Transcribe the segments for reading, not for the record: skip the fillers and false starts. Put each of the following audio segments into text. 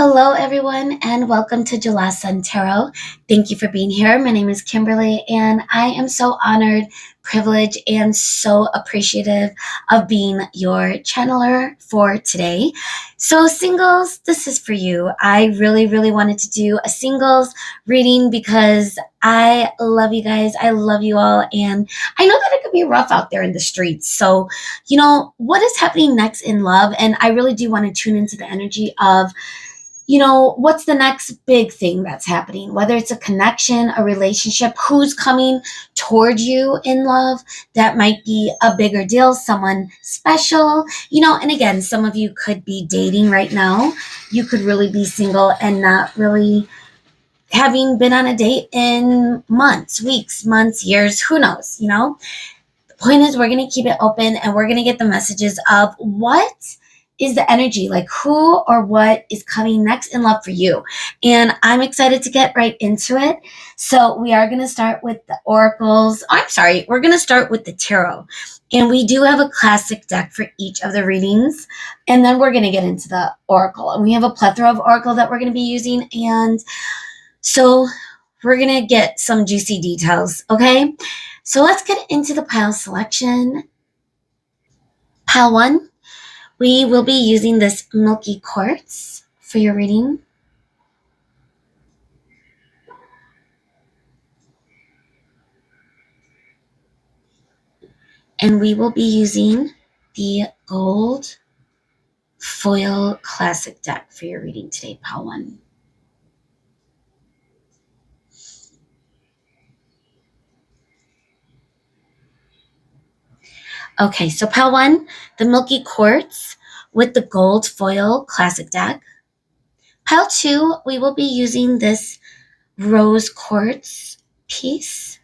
Hello, everyone, and welcome to July Sun Tarot. Thank you for being here. My name is Kimberly, and I am so honored, privileged, and so appreciative of being your channeler for today. So, singles, this is for you. I really wanted to do a singles reading because I love you guys. I love you all, and I know that it could be rough out there in the streets. So, what is happening next in love? And I really do want to tune into the energy of what's the next big thing that's happening, whether it's a connection, a relationship, who's coming toward you in love. That might be a bigger deal, someone special, and again, some of you could be dating right now. You could really be single and not really having been on a date in months, weeks, months, years, who knows, The point is, we're going to keep it open and we're going to get the messages of what is the energy, like who or what is coming next in love for you. And I'm excited to get right into it. So we are going to start with the oracles. We're going to start with the tarot. And we do have a classic deck for each of the readings. And then we're going to get into the oracle. And we have a plethora of oracle that we're going to be using. And so we're going to get some juicy details, okay? So let's get into the pile selection. Pile 1. We will be using this milky quartz for your reading. And we will be using the gold foil classic deck for your reading today, pile 1. Okay, so pile 1, the milky quartz with the gold foil classic deck. Pile 2, we will be using this rose quartz piece,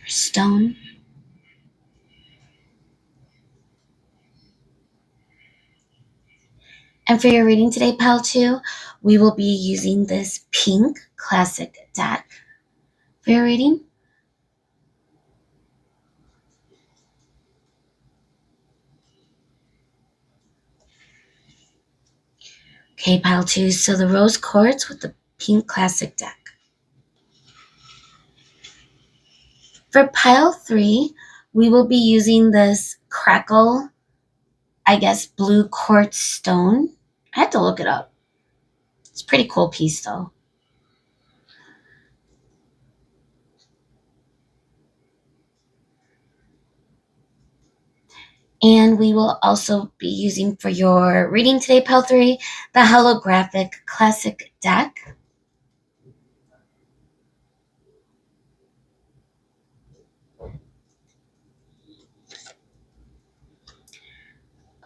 stone. And for your reading today, pile 2, we will be using this pink classic deck for your reading. Okay, pile 2, so the rose quartz with the pink classic deck. For pile 3, we will be using this crackle, blue quartz stone. I had to look it up. It's a pretty cool piece though. And we will also be using for your reading today, pile 3, the holographic classic deck.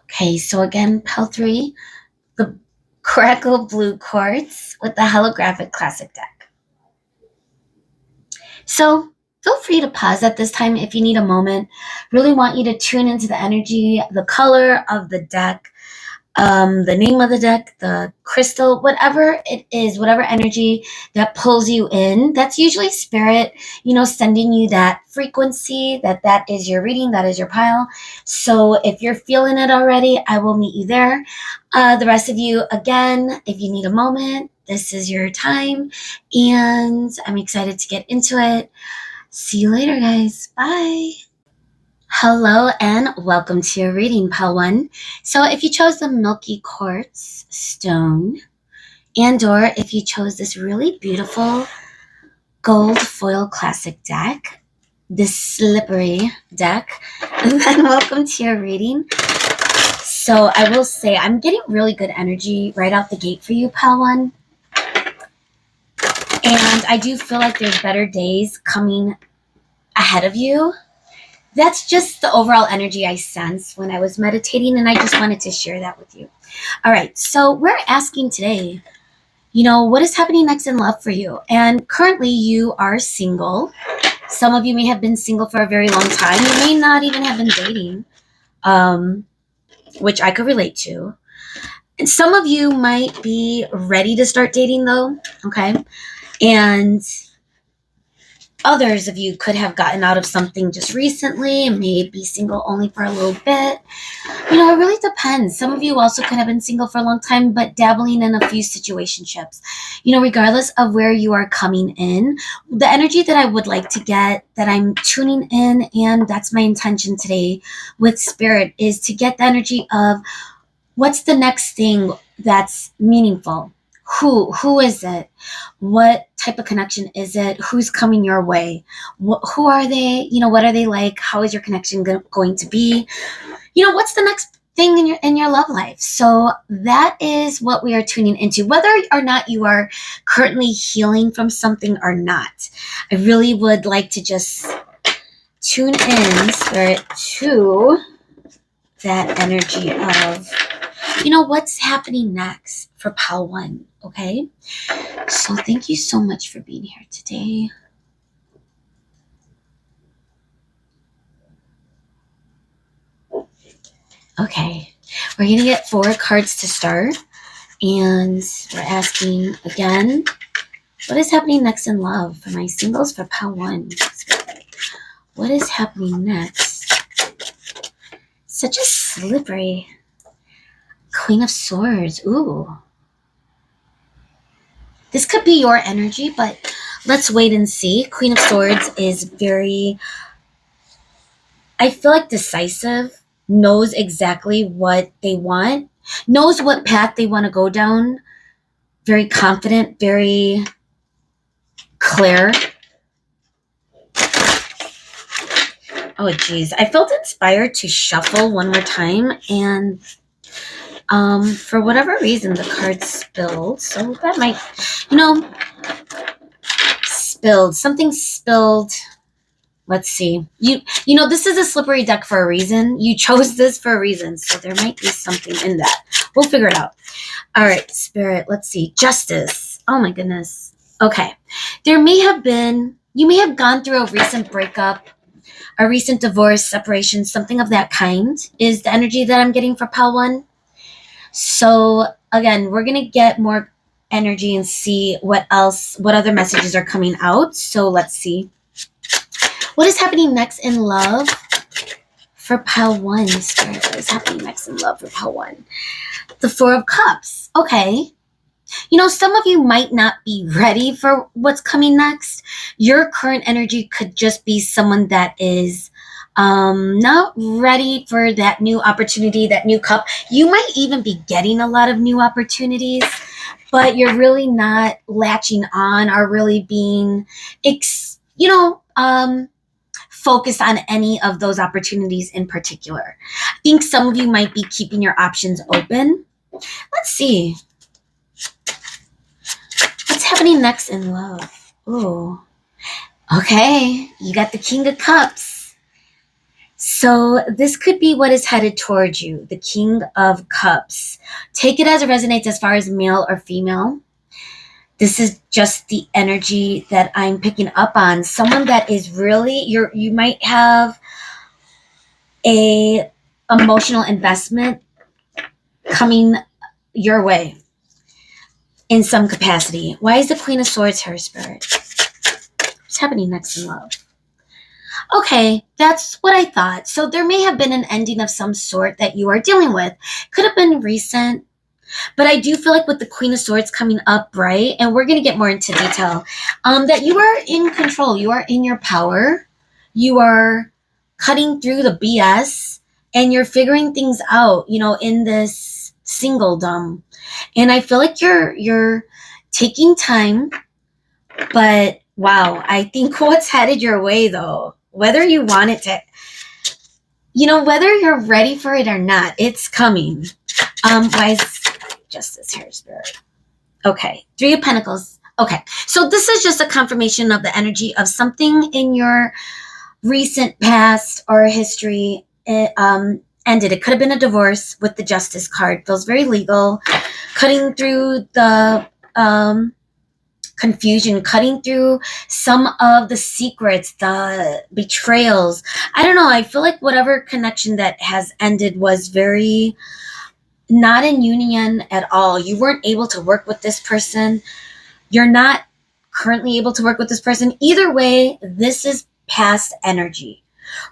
Okay, so again, pile 3, the crackle blue quartz with the holographic classic deck. So feel free to pause at this time if you need a moment. Really want you to tune into the energy, the color of the deck, the name of the deck, the crystal, whatever it is, whatever energy that pulls you in. That's usually spirit, sending you that frequency, that is your reading, that is your pile. So if you're feeling it already, I will meet you there. The rest of you, again, if you need a moment, this is your time. And I'm excited to get into it. See you later, guys. Bye. Hello and welcome to your reading, pile 1. So if you chose the milky quartz stone, and or if you chose this really beautiful gold foil classic deck, this slippery deck, then welcome to your reading. So I will say I'm getting really good energy right out the gate for you, pile 1. And I do feel like there's better days coming ahead of you. That's just the overall energy I sense when I was meditating, and I just wanted to share that with you. All right, so we're asking today, what is happening next in love for you? And currently you are single. Some of you may have been single for a very long time. You may not even have been dating, which I could relate to. And some of you might be ready to start dating though, okay? And Others of you could have gotten out of something just recently and may be single only for a little bit. It really depends. Some of you also could have been single for a long time, but dabbling in a few situationships. Regardless of where you are coming in, the energy that I would like to get, that I'm tuning in, and that's my intention today with Spirit, is to get the energy of what's the next thing that's meaningful. Who is it? What type of connection is it? Who's coming your way? Who are they? What are they like? How is your connection going to be? What's the next thing in your love life? So that is what we are tuning into, whether or not you are currently healing from something or not. I really would like to just tune in, Spirit, to that energy of what's happening next for pile 1. Okay, so thank you so much for being here today. Okay, we're gonna get 4 cards to start, and we're asking again, what is happening next in love for my singles for pile 1? What is happening next? Such a slippery Queen of Swords. Ooh, this could be your energy, but let's wait and see. Queen of Swords is very, I feel like, decisive, knows exactly what they want, knows what path they want to go down, very confident, very clear. Oh, geez. I felt inspired to shuffle one more time, and for whatever reason, the cards spilled. So that might, spilled. Something spilled. Let's see. This is a slippery deck for a reason. You chose this for a reason, so there might be something in that. We'll figure it out. All right, Spirit, let's see. Justice. Oh my goodness. Okay. You may have gone through a recent breakup, a recent divorce, separation, something of that kind is the energy that I'm getting for pile 1. So again, we're going to get more energy and see what other messages are coming out. So let's see. What is happening next in love for pile 1? Spirit, what is happening next in love for pile 1? The 4 of Cups. Okay. Some of you might not be ready for what's coming next. Your current energy could just be someone that is not ready for that new opportunity, that new cup. You might even be getting a lot of new opportunities, but you're really not latching on or really being, focused on any of those opportunities in particular. I think some of you might be keeping your options open. Let's see. What's happening next in love? Ooh. Okay, you got the King of Cups. So this could be what is headed towards you, the King of Cups. Take it as it resonates as far as male or female. This is just the energy that I'm picking up on. Someone that is really, you might have a emotional investment coming your way in some capacity. Why is the Queen of Swords here, Spirit? What's happening next in love? Okay, that's what I thought. So there may have been an ending of some sort that you are dealing with. Could have been recent, but I do feel like with the Queen of Swords coming up, right, and we're going to get more into detail, that you are in control. You are in your power. You are cutting through the BS, and you're figuring things out, in this singledom. And I feel like you're taking time, but wow, I think what's headed your way, though, whether you want it to, whether you're ready for it or not, it's coming. Why is Justice here, Spirit? Okay, 3 of Pentacles. Okay, so this is just a confirmation of the energy of something in your recent past or history ended. It could have been a divorce with the Justice card. Feels very legal. Cutting through the confusion, cutting through some of the secrets, the betrayals. I don't know. I feel like whatever connection that has ended was very not in union at all. You weren't able to work with this person. You're not currently able to work with this person. Either way, this is past energy.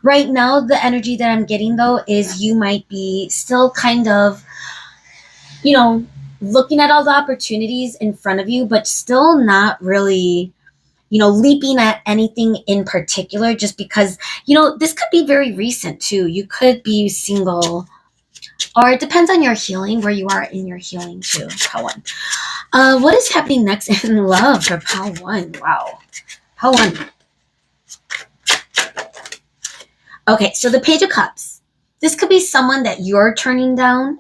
Right now, the energy that I'm getting though is you might be still kind of, looking at all the opportunities in front of you, but still not really, leaping at anything in particular, just because, this could be very recent too. You could be single, or it depends on your healing, where you are in your healing too. Pile one. What is happening next in love for pile one? Wow. Pile one. Okay, so the Page of Cups. This could be someone that you're turning down.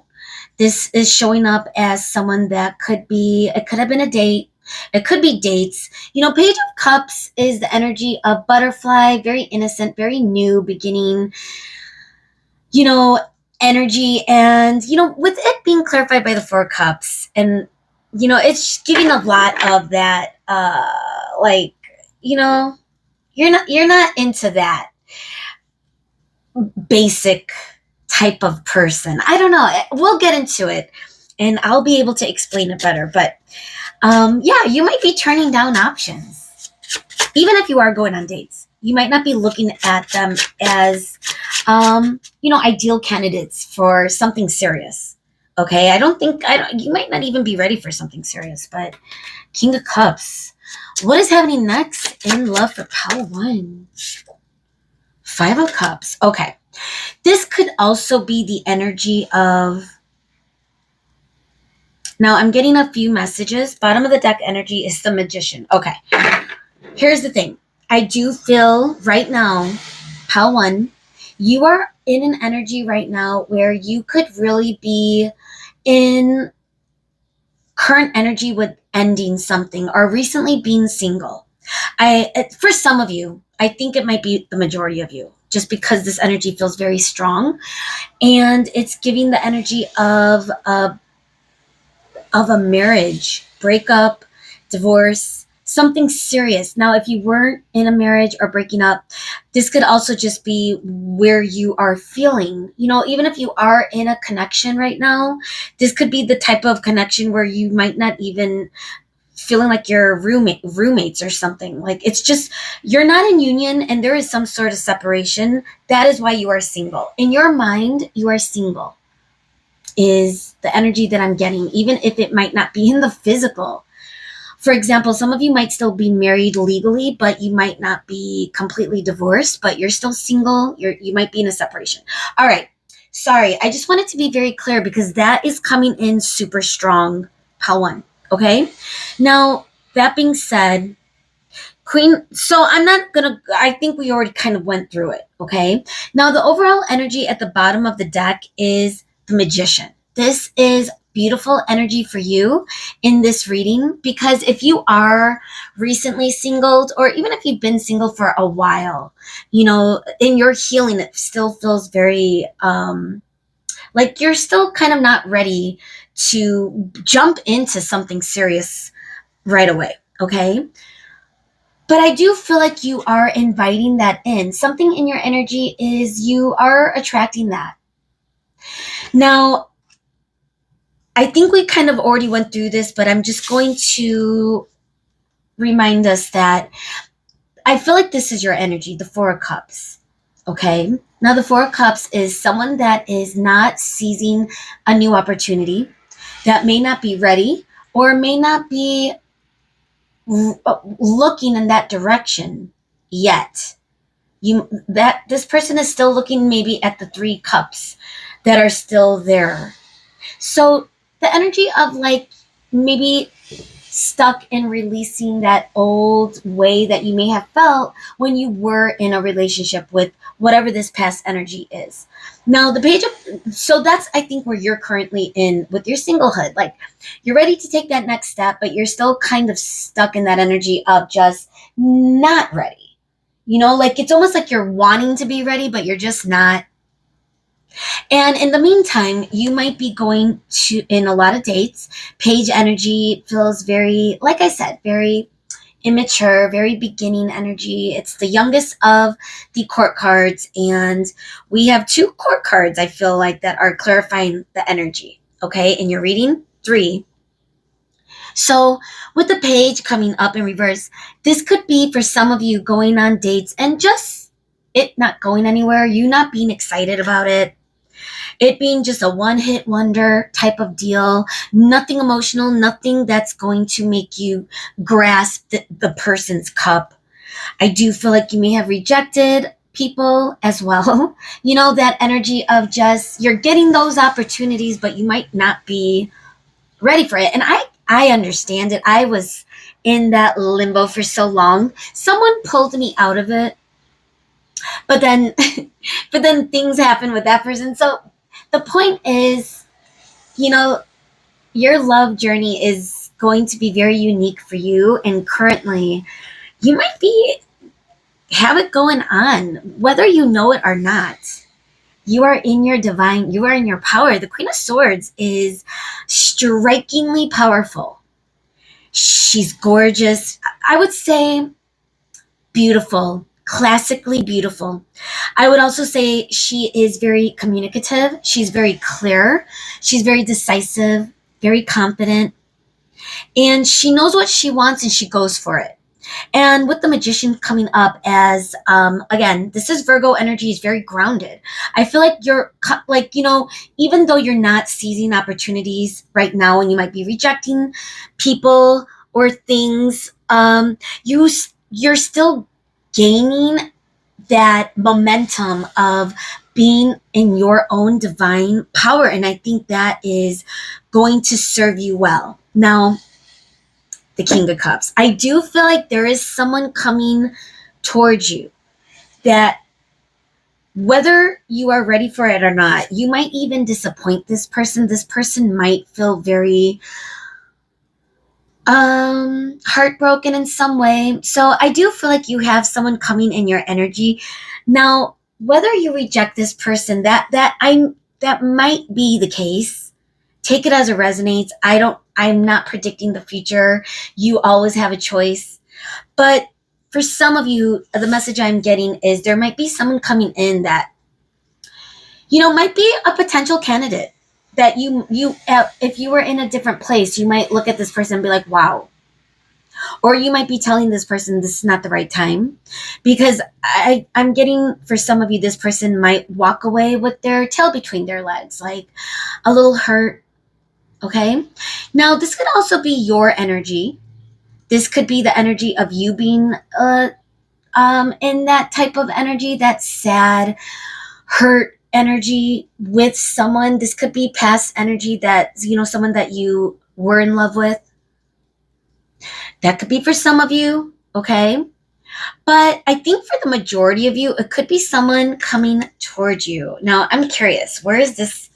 This is showing up as someone that it could have been a date. It could be dates. Page of Cups is the energy of butterfly, very innocent, very new beginning, energy. And, with it being clarified by the Four of Cups, and, it's giving a lot of that, you're not into that basic type of person. I don't know. We'll get into it and I'll be able to explain it better. But yeah, you might be turning down options. Even if you are going on dates, you might not be looking at them as, ideal candidates for something serious. Okay. You might not even be ready for something serious, but King of Cups. What is happening next in love for pile one? Five of Cups. Okay. This could also be the energy of, now I'm getting a few messages. Bottom of the deck energy is the Magician. Okay. Here's the thing. I do feel right now, pile one, you are in an energy right now where you could really be in current energy with ending something or recently being single. For some of you, I think it might be the majority of you, just because this energy feels very strong, and it's giving the energy of a marriage, breakup, divorce, something serious. Now, if you weren't in a marriage or breaking up, this could also just be where you are feeling, even if you are in a connection right now, this could be the type of connection where you might not even feeling like you're roommates or something. Like, it's just, you're not in union and there is some sort of separation. That is why you are single. In your mind, you are single is the energy that I'm getting, even if it might not be in the physical. For example, some of you might still be married legally, but you might not be completely divorced, but you're still single. You might be in a separation. All right. Sorry. I just wanted to be very clear because that is coming in super strong, pile one. Okay. Now, that being said, Queen, so I think we already kind of went through it. Okay. Now, the overall energy at the bottom of the deck is the Magician. This is beautiful energy for you in this reading, because if you are recently singled, or even if you've been single for a while, in your healing, it still feels very, like you're still kind of not ready to jump into something serious right away. Okay. But I do feel like you are inviting that in. Something in your energy is you are attracting that. Now, I think we kind of already went through this, but I'm just going to remind us that I feel like this is your energy, the Four of Cups. Okay. Now, the Four of Cups is someone that is not seizing a new opportunity, that may not be ready or may not be looking in that direction yet. This person is still looking maybe at the Three Cups that are still there. So the energy of like maybe stuck in releasing that old way that you may have felt when you were in a relationship with whatever this past energy is. Now, so that's, I think, where you're currently in with your singlehood. Like, you're ready to take that next step, but you're still kind of stuck in that energy of just not ready. Like, it's almost like you're wanting to be ready, but you're just not. And in the meantime, you might be going in a lot of dates. Page energy feels very, like I said, very immature, very beginning energy. It's the youngest of the court cards. And we have two court cards, I feel like, that are clarifying the energy. Okay. In your reading, 3. So with the page coming up in reverse, this could be for some of you going on dates and just it not going anywhere, you not being excited about it, it being just a one-hit wonder type of deal, nothing emotional, nothing that's going to make you grasp the person's cup. I do feel like you may have rejected people as well. That energy of just you're getting those opportunities, but you might not be ready for it. And I understand it. I was in that limbo for so long. Someone pulled me out of it, but then but then things happen with that person. So the point is, you know, your love journey is going to be very unique for you, and currently you might be have it going on whether you know it or not. You are in your divine, you are in your power. The Queen of Swords is strikingly powerful. She's gorgeous. I would say beautiful, classically beautiful. I would also say she is very communicative. She's very clear. She's very decisive, very confident, and she knows what she wants and she goes for it. And with the Magician coming up as, again, this is Virgo energy, is very grounded. I feel like you're like, even though you're not seizing opportunities right now and you might be rejecting people or things, you're still gaining that momentum of being in your own divine power. And I think that is going to serve you well. Now, the King of Cups. I do feel like there is someone coming towards you that, whether you are ready for it or not, you might even disappoint this person. This person might feel very heartbroken in some way. So I do feel like you have someone coming in your energy. Now, whether you reject this person, that might be the case. Take it as it resonates. I'm not predicting the future. You always have a choice. But for some of you, the message I'm getting is there might be someone coming in that, might be a potential candidate that if you were in a different place, you might look at this person and be like, wow. Or you might be telling this person this is not the right time, because I'm getting, for some of you, this person might walk away with their tail between their legs, like a little hurt. Okay. Now, this could also be your energy. This could be the energy of you being in that type of energy, that sad, hurt energy with someone. This could be past energy that, someone that you were in love with. That could be for some of you. Okay. But I think for the majority of you, it could be someone coming towards you. Now, I'm curious, where is this?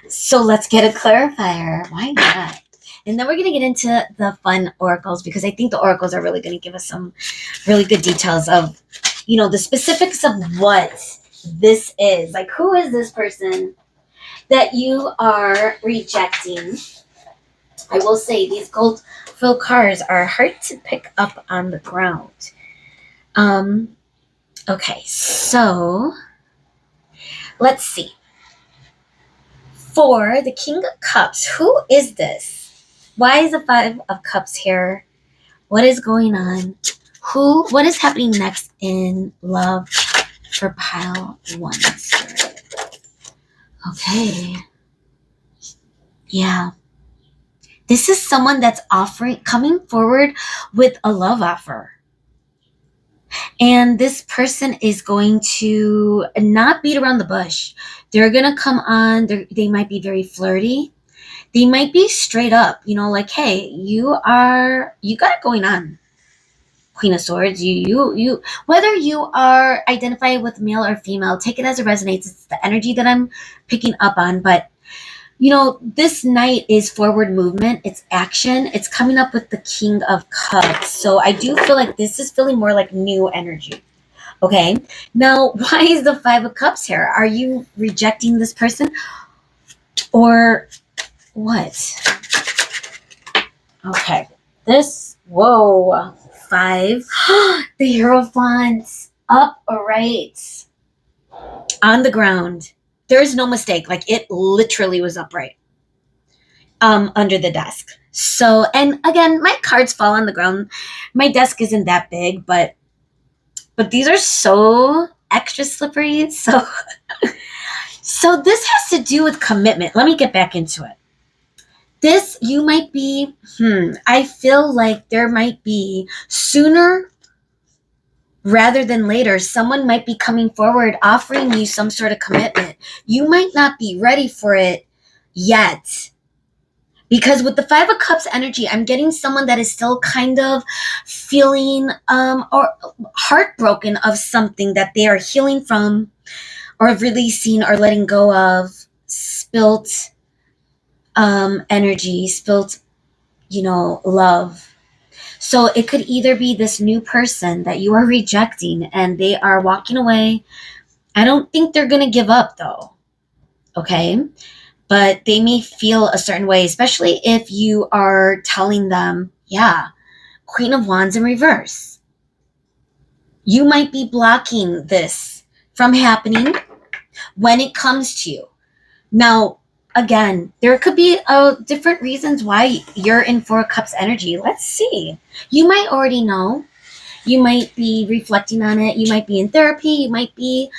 So let's get a clarifier. Why not? And then we're going to get into the fun oracles, because I think the oracles are really going to give us some really good details of, the specifics of what this is. Like, who is this person that you are rejecting? I will say these gold fill cards are hard to pick up on the ground. Okay, so let's see. For the King of Cups, who is this? Why is the Five of Cups here? What is going on? What is happening next in love for pile one? Okay. Yeah. This is someone that's coming forward with a love offer. And this person is going to not beat around the bush. They're going to come on. They might be very flirty. They might be straight up, like, hey, you got it going on, Queen of Swords. You, whether you are identified with male or female, take it as it resonates. It's the energy that I'm picking up on. But, this night is forward movement. It's action. It's coming up with the King of Cups. So I do feel like this is feeling more like new energy. Okay. Now, why is the Five of Cups here? Are you rejecting this person or what? Okay. Whoa. Five. The Hierophant upright on the ground. There's no mistake. Like, it literally was upright under the desk. So, and again, my cards fall on the ground. My desk isn't that big, but these are so extra slippery. So, so this has to do with commitment. Let me get back into it. This, you might be, I feel like there might be sooner rather than later, someone might be coming forward offering you some sort of commitment. You might not be ready for it yet. Because with the Five of Cups energy, I'm getting someone that is still kind of feeling or heartbroken of something that they are healing from or releasing or letting go of, spilt energy, spilt, love. So it could either be this new person that you are rejecting and they are walking away. I don't think they're going to give up though. Okay. But they may feel a certain way, especially if you are telling them, yeah, Queen of Wands in reverse. You might be blocking this from happening when it comes to you. Now, again, there could be different reasons why you're in Four of Cups energy. Let's see. You might already know. You might be reflecting on it. You might be in therapy. You might be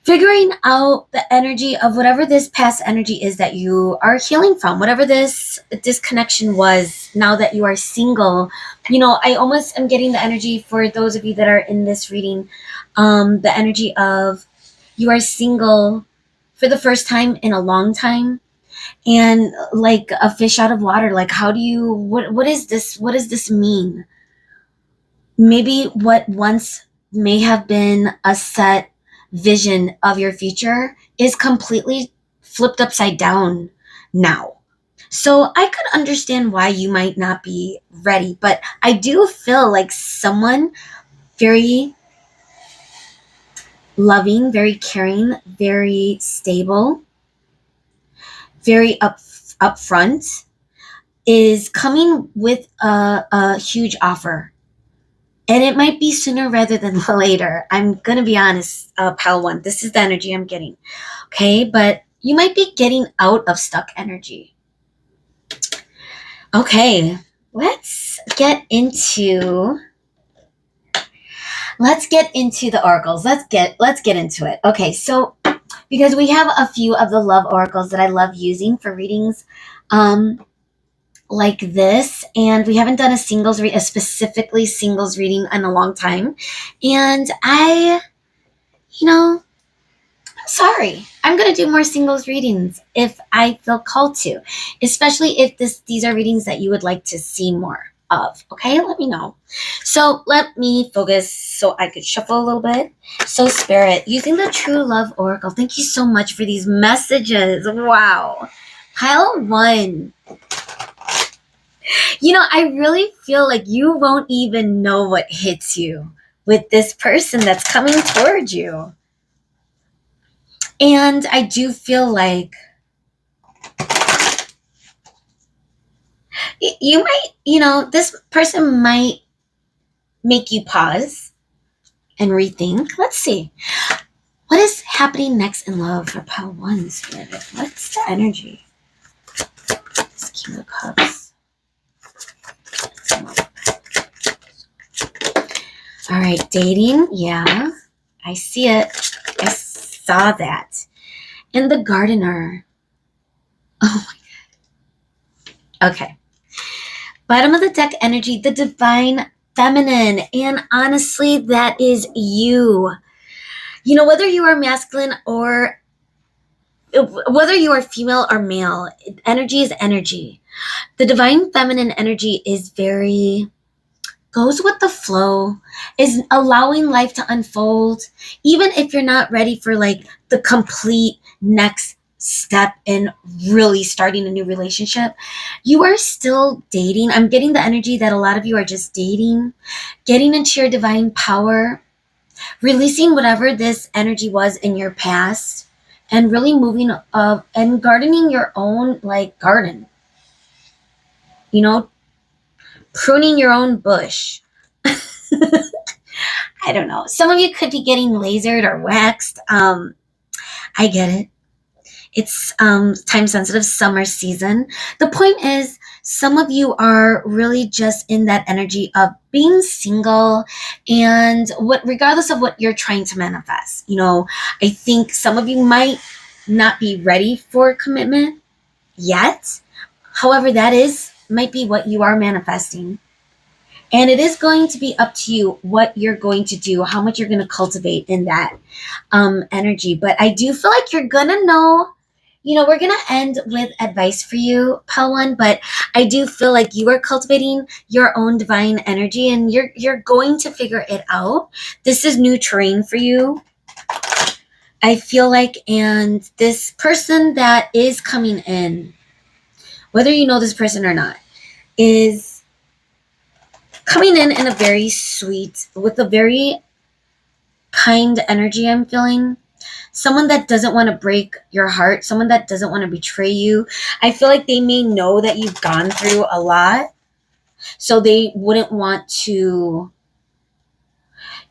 figuring out the energy of whatever this past energy is that you are healing from, whatever this disconnection was. Now that you are single, I almost am getting the energy for those of you that are in this reading, the energy of you are single for the first time in a long time, and like a fish out of water. Like, how do you, what is this? What does this mean? Maybe what once may have been a set vision of your future is completely flipped upside down now. So I could understand why you might not be ready, but I do feel like someone very loving, very caring, very stable, very upfront is coming with a huge offer. And it might be sooner rather than later. I'm going to be honest, Pal 1. This is the energy I'm getting. Okay, but you might be getting out of stuck energy. Okay, let's get into the oracles. Let's get into it. Okay, so because we have a few of the love oracles that I love using for readings, like this, and we haven't done a specifically singles reading in a long time, and I'm sorry, I'm gonna do more singles readings if I feel called to, especially if these are readings that you would like to see more of. Okay, let me know. So let me focus so I could shuffle a little bit. So Spirit, using the True Love Oracle, thank you so much for these messages. Wow. Pile 1. I really feel like you won't even know what hits you with this person that's coming towards you. And I do feel like you might, this person might make you pause and rethink. Let's see. What is happening next in love for Pile 1, Spirit? What's the energy? This King of Cups. All right, dating. Yeah, I see it. I saw that. And the Gardener. Oh my God. Okay. Bottom of the deck energy, the Divine Feminine. And honestly, that is you. Whether you are masculine or whether you are female or male, energy is energy. The Divine Feminine energy is goes with the flow, is allowing life to unfold, even if you're not ready for like the complete next step in really starting a new relationship. You are still dating. I'm getting the energy that a lot of you are just dating, getting into your divine power, releasing whatever this energy was in your past, and really moving and gardening your own like garden. Pruning your own bush. I don't know. Some of you could be getting lasered or waxed. I get it. It's time sensitive, summer season. The point is, some of you are really just in that energy of being single, and what, regardless of what you're trying to manifest. I think some of you might not be ready for commitment yet. However, that is might be what you are manifesting. And it is going to be up to you what you're going to do, how much you're going to cultivate in that energy. But I do feel like you're going to know. We're going to end with advice for you, Pal One, but I do feel like you are cultivating your own divine energy, and you're going to figure it out. This is new terrain for you, I feel like, and this person that is coming in, whether you know this person or not, is coming in a very sweet, with a very kind energy I'm feeling. Someone that doesn't want to break your heart, someone that doesn't want to betray you. I feel like they may know that you've gone through a lot, so they wouldn't want to,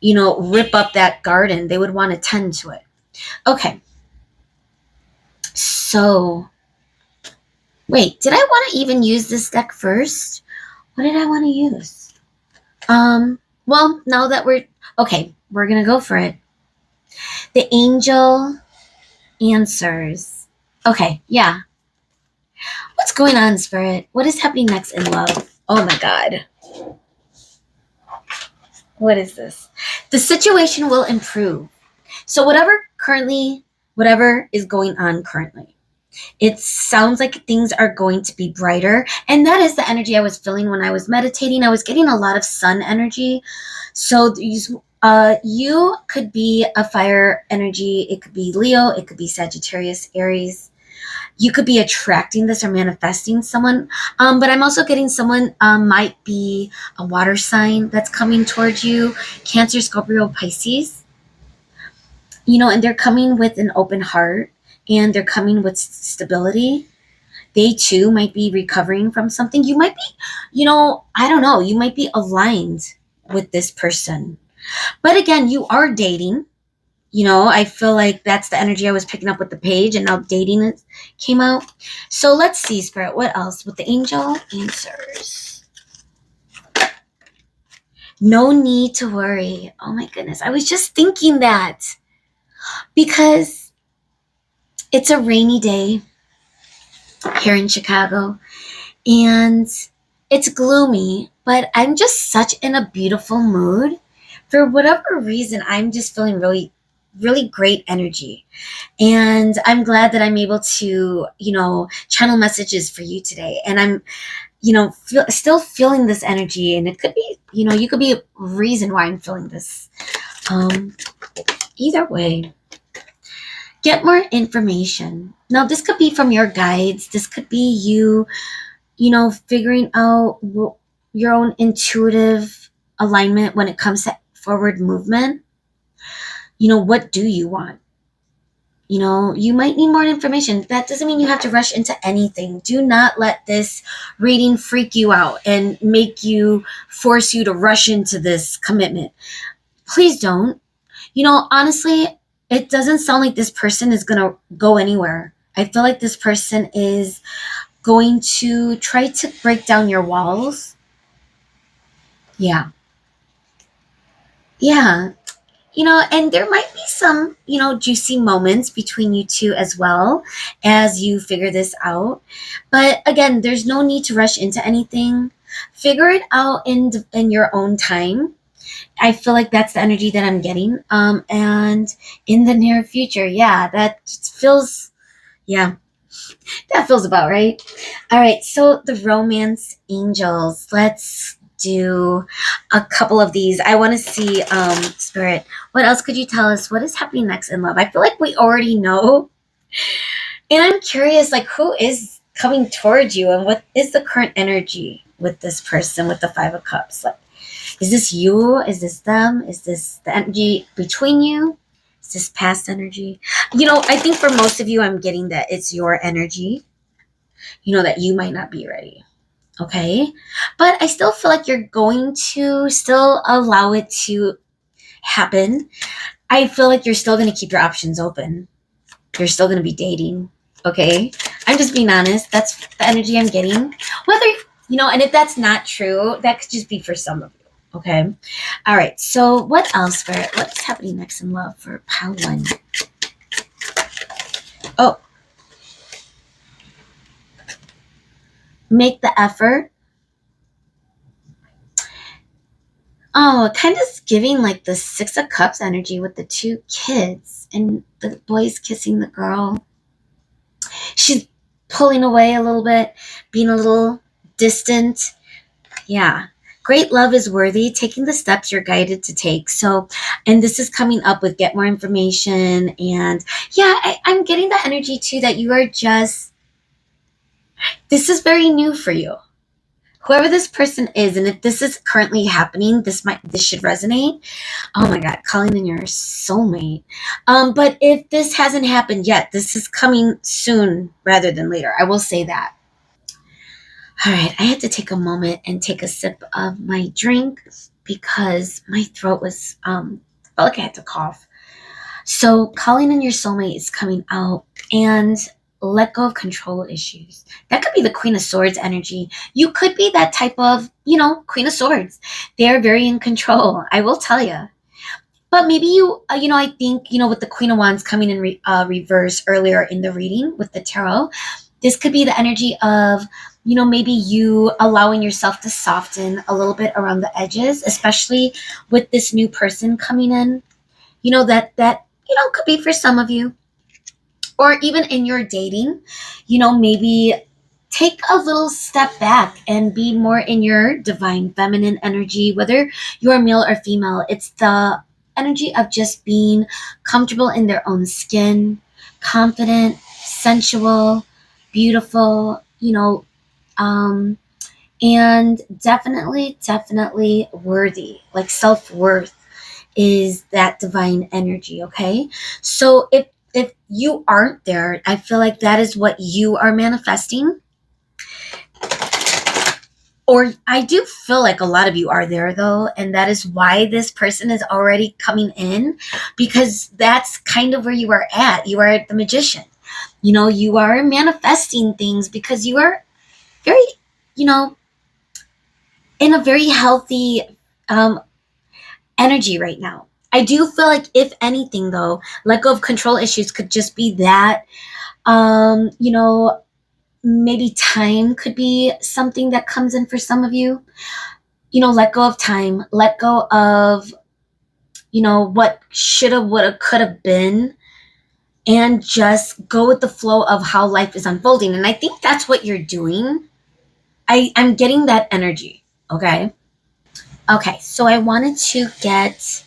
rip up that garden. They would want to tend to it. Okay. So, wait, did I want to even use this deck first? What did I want to use? Well, now that we're going to go for it. The angel answers. Okay, yeah. What's going on, Spirit? What is happening next in love? Oh my God. What is this? The situation will improve. So whatever is going on currently, it sounds like things are going to be brighter. And that is the energy I was feeling when I was meditating. I was getting a lot of sun energy. So you could be a fire energy. It could be Leo. It could be Sagittarius, Aries. You could be attracting this or manifesting someone. But I'm also getting someone might be a water sign that's coming towards you. Cancer, Scorpio, Pisces. And they're coming with an open heart, and they're coming with stability. They too might be recovering from something. You might be, I don't know, you might be aligned with this person. But again, you are dating. I feel like that's the energy I was picking up with the page, and now dating came out. So let's see, Spirit, what else? With the angel answers. No need to worry. Oh my goodness. I was just thinking that, because it's a rainy day here in Chicago, and it's gloomy, but I'm just such in a beautiful mood. For whatever reason, I'm just feeling really, really great energy. And I'm glad that I'm able to, channel messages for you today. And I'm, still feeling this energy. And it could be, you could be a reason why I'm feeling this. Either way, get more information. Now, this could be from your guides. This could be you, figuring out your own intuitive alignment when it comes to forward movement. What do you want? You might need more information. That doesn't mean you have to rush into anything. Do not let this reading freak you out and force you to rush into this commitment. Please don't. Honestly, it doesn't sound like this person is going to go anywhere. I feel like this person is going to try to break down your walls. Yeah. Yeah. And there might be some, juicy moments between you two as well as you figure this out. But again, there's no need to rush into anything. Figure it out in your own time. I feel like that's the energy that I'm getting. And in the near future, that feels about right. All right. So the romance angels, let's do a couple of these. I want to see, Spirit, what else could you tell us? What is happening next in love? I feel like we already know. And I'm curious, like, who is coming towards you, and what is the current energy with this person with the Five of Cups? Like, is this you? Is this them? Is this the energy between you? Is this past energy? I think for most of you, I'm getting that it's your energy, that you might not be ready. Okay. But I still feel like you're going to still allow it to happen. I feel like you're still going to keep your options open. You're still going to be dating. Okay, I'm just being honest. That's the energy I'm getting. Whether, and if that's not true, that could just be for some of you. Okay. All right. So what else, Spirit? What's happening next in love for pile one? Oh, make the effort. Oh, kind of giving like the Six of Cups energy with the two kids and the boy's kissing the girl. She's pulling away a little bit, being a little distant. Yeah. Great love is worthy, taking the steps you're guided to take. So, and this is coming up with get more information. And yeah, I'm getting the energy too that you are just, this is very new for you. Whoever this person is, and if this is currently happening, this should resonate. Oh my God, calling in your soulmate. But if this hasn't happened yet, this is coming soon rather than later. I will say that. All right, I had to take a moment and take a sip of my drink because my throat was felt like I had to cough. So calling in your soulmate is coming out, and let go of control issues. That could be the Queen of Swords energy. You could be that type of, Queen of Swords. They are very in control, I will tell you. But maybe you, I think, with the Queen of Wands coming in reverse earlier in the reading with the tarot, this could be the energy of, maybe you allowing yourself to soften a little bit around the edges, especially with this new person coming in. That could be for some of you. Or even in your dating, maybe take a little step back and be more in your divine feminine energy, whether you're male or female. It's the energy of just being comfortable in their own skin, confident, sensual, beautiful, and definitely worthy, like self-worth is that divine energy. Okay, so if you aren't there, I feel like that is what you are manifesting. Or I do feel like a lot of you are there though, and that is why this person is already coming in, because that's kind of where you are at. You are the magician. You are manifesting things because you are very, you know, in a very healthy energy right now. I do feel like, if anything, though, let go of control issues could just be that. Maybe time could be something that comes in for some of you. Let go of time, let go of, what should have, would have, could have been, and just go with the flow of how life is unfolding. And I think that's what you're doing. I'm getting that energy. Okay. Okay. So I wanted to get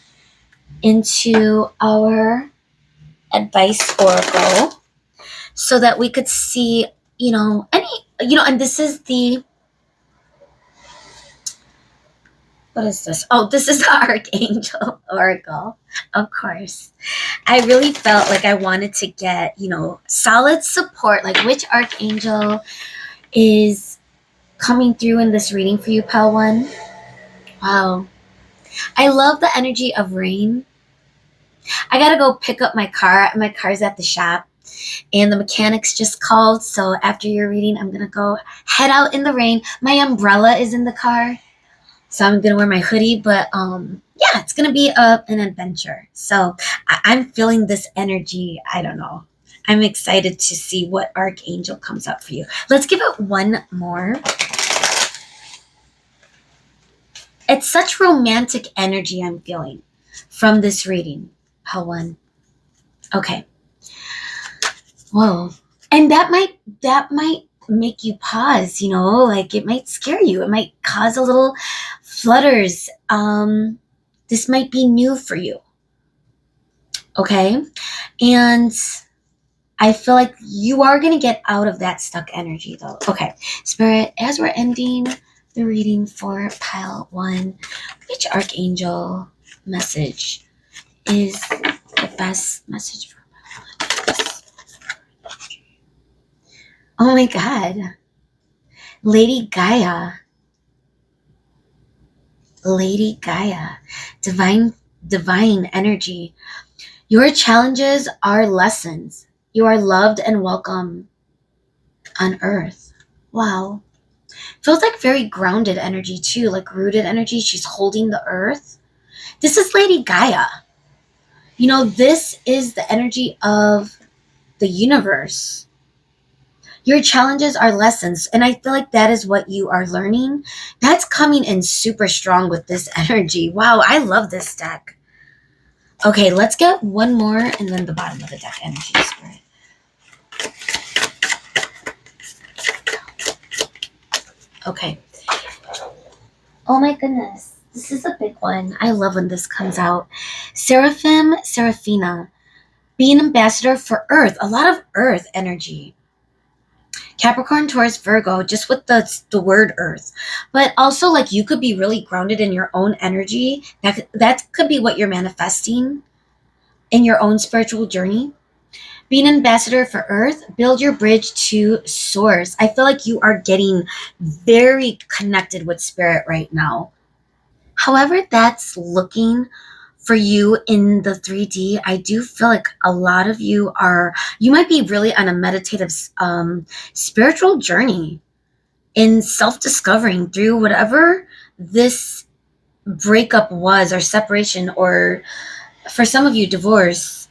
into our advice oracle so that we could see, and this is the, what is this? Oh, this is the Archangel Oracle, of course. I really felt like I wanted to get, solid support, like which Archangel is coming through in this reading for you, Pal One. Wow. I love the energy of rain. I gotta go pick up my car. My car's at the shop and the mechanics just called. So after your reading, I'm gonna go head out in the rain. My umbrella is in the car, so I'm gonna wear my hoodie. But yeah, it's gonna be an adventure. So I'm feeling this energy. I don't know. I'm excited to see what Archangel comes up for you. Let's give it one more. It's such romantic energy I'm feeling from this reading. How one? Okay. Whoa. And that might make you pause, like it might scare you. It might cause a little flutters. This might be new for you. Okay? And I feel like you are going to get out of that stuck energy though. Okay. Spirit, as we're ending the reading for pile one, which Archangel message is the best message for pile one? Oh my God. Lady Gaia. Lady Gaia. Divine energy. Your challenges are lessons. You are loved and welcome on earth. Wow. Feels like very grounded energy too, like rooted energy. She's holding the earth. This is Lady Gaia. You know, this is the energy of the universe. Your challenges are lessons. And I feel like that is what you are learning. That's coming in super strong with this energy. Wow, I love this deck. Okay, let's get one more and then the bottom of the deck energy spirit. Okay. Oh my goodness. This is a big one. I love when this comes out. Seraphim, Seraphina. Be an ambassador for Earth. A lot of Earth energy. Capricorn, Taurus, Virgo, just with the word Earth. But also, like, you could be really grounded in your own energy. That could be what you're manifesting in your own spiritual journey. Be an ambassador for Earth. Build your bridge to Source. I feel like you are getting very connected with Spirit right now. However, that's looking for you in the 3D, I do feel like a lot of you might be really on a meditative, spiritual journey in self-discovering through whatever this breakup was, or separation, or for some of you, divorce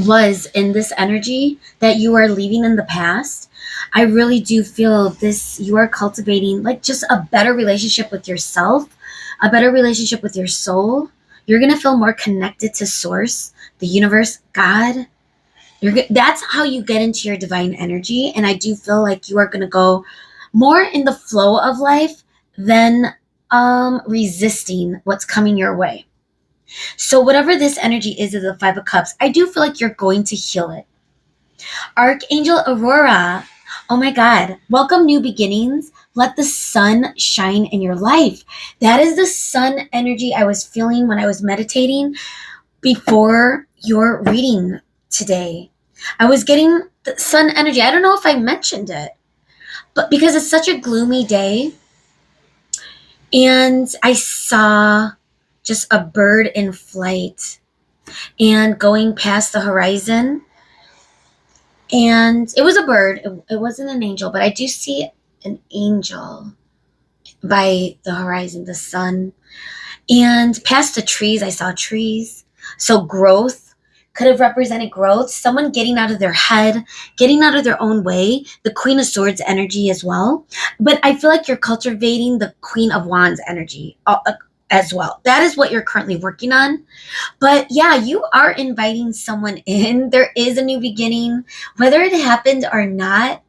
was in this energy that you are leaving in the past. I really do feel this, you are cultivating like just a better relationship with yourself, a better relationship with your soul. You're going to feel more connected to source, the universe, God. That's how you get into your divine energy. And I do feel like you are going to go more in the flow of life than resisting what's coming your way. So whatever this energy is of the Five of Cups, I do feel like you're going to heal it. Archangel Aurora. Oh my God. Welcome new beginnings. Let the sun shine in your life. That is the sun energy I was feeling when I was meditating before your reading today. I was getting the sun energy. I don't know if I mentioned it, but because it's such a gloomy day, and I saw just a bird in flight and going past the horizon. And it was a bird. It wasn't an angel, but I do see an angel by the horizon, the sun. And past the trees, I saw trees. So growth could have represented growth. Someone getting out of their head, getting out of their own way. The Queen of Swords energy as well. But I feel like you're cultivating the Queen of Wands energy as well. That is what you're currently working on. But yeah, you are inviting someone in. There is a new beginning, whether it happened or not.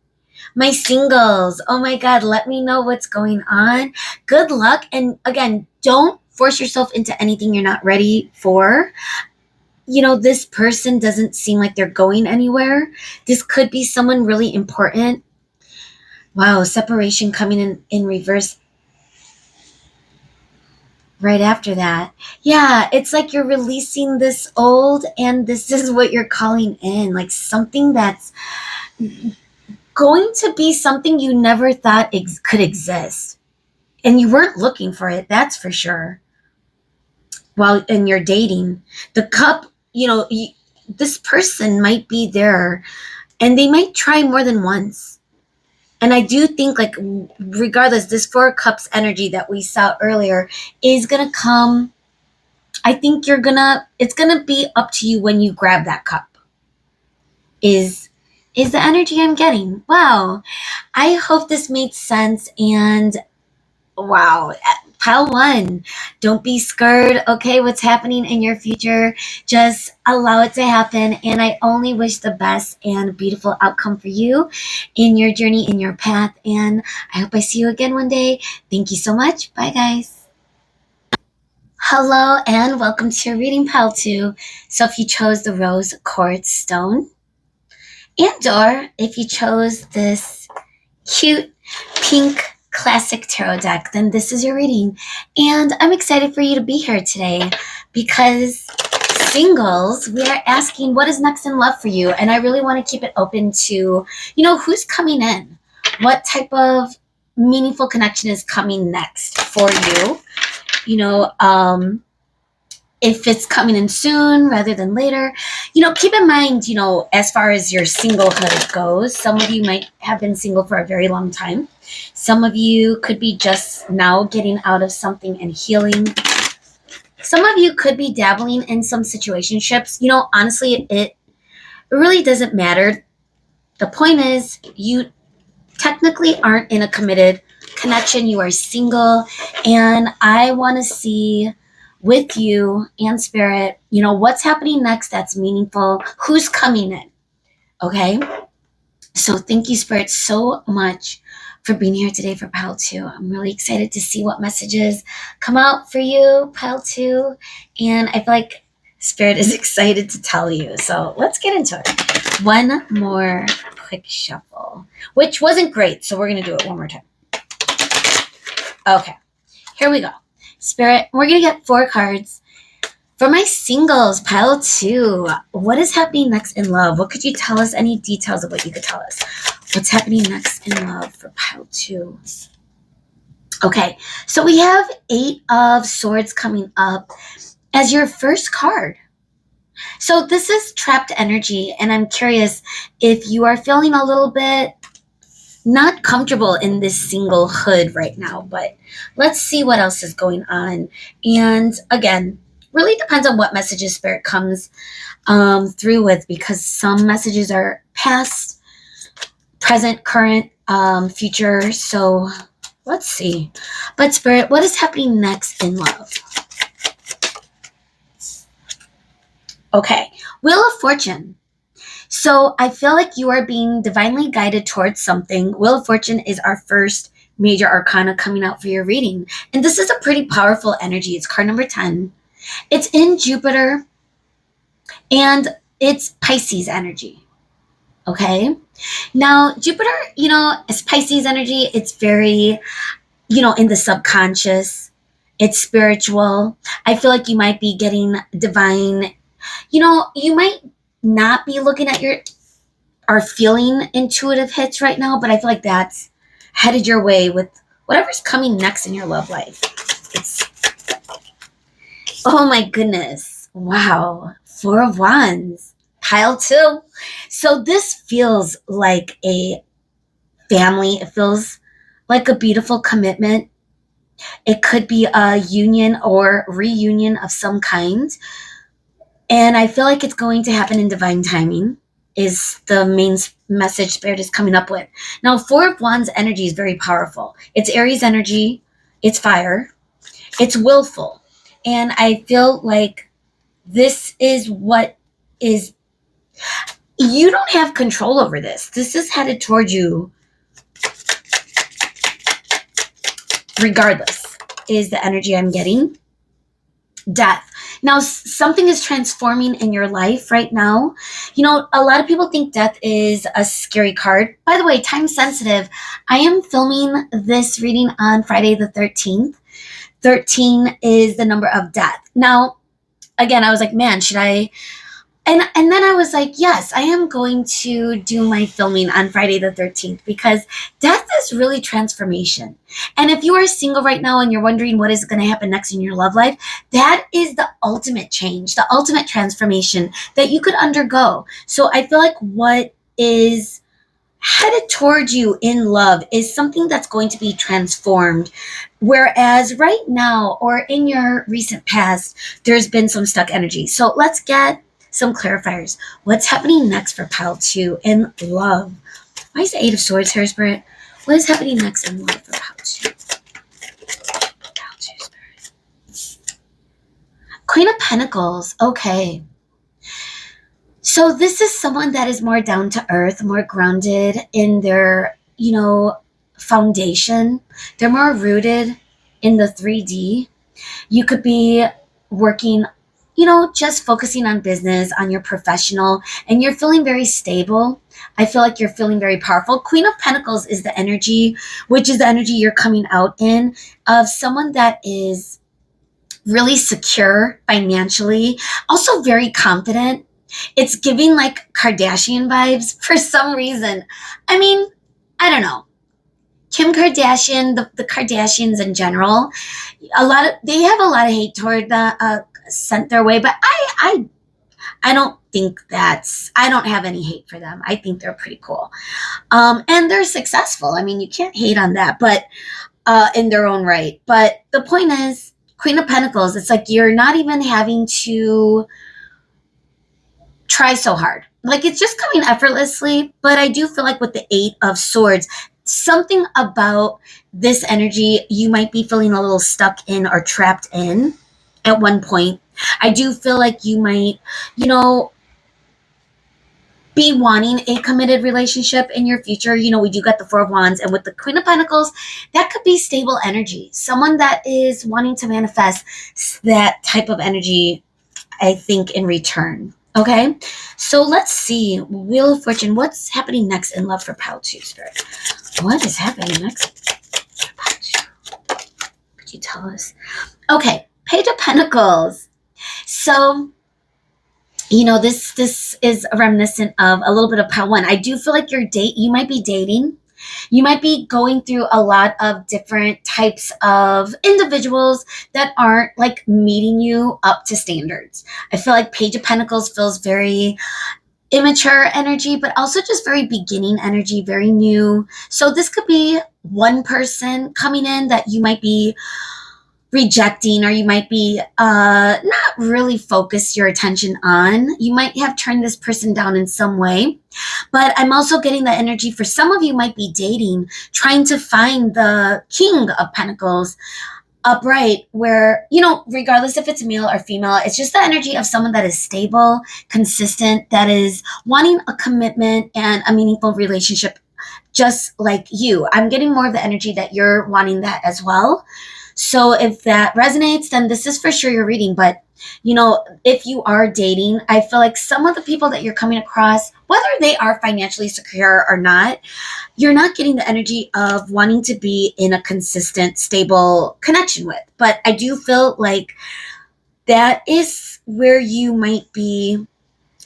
My singles, oh my God, let me know what's going on. Good luck. And again, don't force yourself into anything you're not ready for. You know, this person doesn't seem like they're going anywhere. This could be someone really important. Wow, separation coming in reverse right after that. Yeah, it's like you're releasing this old and this is what you're calling in, like something that's going to be something you never thought could exist. And you weren't looking for it, that's for sure. While in your dating, the cup, this person might be there and they might try more than once. And I do think, like, regardless, this Four Cups energy that we saw earlier is going to come. I think it's going to be up to you when you grab that cup. Is the energy I'm getting. Wow. I hope this made sense. And wow, pile one, don't be scared. Okay, what's happening in your future, just allow it to happen. And I only wish the best and beautiful outcome for you in your journey, in your path. And I hope I see you again one day. Thank you so much. Bye, guys. Hello and welcome to your reading, pile two. So if you chose the rose quartz stone, and or if you chose this cute pink classic tarot deck, then this is your reading. And I'm excited for you to be here today because singles, we are asking what is next in love for you. And I really want to keep it open to, who's coming in, what type of meaningful connection is coming next for you. if it's coming in soon rather than later. Keep in mind, as far as your singlehood goes, some of you might have been single for a very long time. Some of you could be just now getting out of something and healing. Some of you could be dabbling in some situationships. Honestly, it really doesn't matter. The point is, you technically aren't in a committed connection. You are single, and I want to see with you and spirit, what's happening next that's meaningful, who's coming in. Okay. So thank you, spirit, so much for being here today for pile 2. I'm really excited to see what messages come out for you, pile 2. And I feel like spirit is excited to tell you. So let's get into it. One more quick shuffle, which wasn't great. So we're going to do it one more time. Okay, here we go. Spirit, we're going to get 4 cards. For my singles, pile 2, what is happening next in love? What could you tell us? Any details of what you could tell us? What's happening next in love for pile 2? Okay, so we have 8 of Swords coming up as your first card. So this is trapped energy, and I'm curious if you are feeling a little bit not comfortable in this singlehood right now, but let's see what else is going on. And again, really depends on what messages spirit comes through with, because some messages are past, present, current, future. So let's see. But spirit, what is happening next in love? Okay, Wheel of Fortune. So I feel like you are being divinely guided towards something. Wheel of Fortune is our first major arcana coming out for your reading. And this is a pretty powerful energy. It's card number 10. It's in Jupiter, and it's Pisces energy. Okay? Now, Jupiter, is Pisces energy. It's very, in the subconscious. It's spiritual. I feel like you might be getting divine, you might not be looking at or feeling intuitive hits right now, but I feel like that's headed your way with whatever's coming next in your love life. Oh my goodness. Wow. 4 of Wands. Pile 2. So this feels like a family. It feels like a beautiful commitment. It could be a union or reunion of some kind. And I feel like it's going to happen in divine timing is the main message spirit is coming up with. Now, 4 of Wands energy is very powerful. It's Aries energy. It's fire. It's willful. And I feel like this is what is, you don't have control over this. This is headed toward you regardless, is the energy I'm getting. Death. Now, something is transforming in your life right now. A lot of people think death is a scary card. By the way, time sensitive. I am filming this reading on Friday the 13th. 13 is the number of death. Now, again, I was like, man, should I? And then I was like, yes, I am going to do my filming on Friday the 13th, because death is really transformation. And if you are single right now and you're wondering what is going to happen next in your love life, that is the ultimate change, the ultimate transformation that you could undergo. So I feel like what is headed towards you in love is something that's going to be transformed. Whereas right now or in your recent past, there's been some stuck energy. So let's get some clarifiers. What's happening next for pile 2 in love? Why is the 8 of Swords here, spirit? What is happening next in love for pile 2? Pile 2, spirit. Queen of Pentacles. Okay. So this is someone that is more down to earth, more grounded in their, foundation. They're more rooted in the 3D. You could be working, just focusing on business, on your professional, and you're feeling very stable. I feel like you're feeling very powerful. Queen of Pentacles is the energy, which is the energy you're coming out in, of someone that is really secure financially, also very confident. It's giving like Kardashian vibes for some reason. I mean, I don't know. Kim Kardashian, the Kardashians in general, they have a lot of hate toward sent their way, but I don't think I don't have any hate for them. I think they're pretty cool. And they're successful. I mean, you can't hate on that, but in their own right. But the point is, Queen of Pentacles, it's like you're not even having to try so hard. Like it's just coming effortlessly. But I do feel like with the Eight of Swords, something about this energy you might be feeling a little stuck in or trapped in at one point. I do feel like you might, be wanting a committed relationship in your future. We do got the Four of Wands, and with the Queen of Pentacles, that could be stable energy. Someone that is wanting to manifest that type of energy, I think, in return. Okay, so let's see. Wheel of Fortune, what's happening next in love for Pile 2, Spirit? What is happening next for Pile 2? Could you tell us? Okay, Page of Pentacles. So, this is reminiscent of a little bit of Pile 1. I do feel like you might be dating. You might be going through a lot of different types of individuals that aren't like meeting you up to standards. I feel like Page of Pentacles feels very immature energy, but also just very beginning energy, very new. So this could be one person coming in that you might be rejecting, or you might be not really focus your attention on. You might have turned this person down in some way. But I'm also getting the energy for some of you might be dating, trying to find the King of Pentacles upright, where, regardless if it's male or female, it's just the energy of someone that is stable, consistent, that is wanting a commitment and a meaningful relationship just like you. I'm getting more of the energy that you're wanting that as well. So if that resonates, then this is for sure your reading. But, if you are dating, I feel like some of the people that you're coming across, whether they are financially secure or not, you're not getting the energy of wanting to be in a consistent, stable connection with. But I do feel like that is where you might be.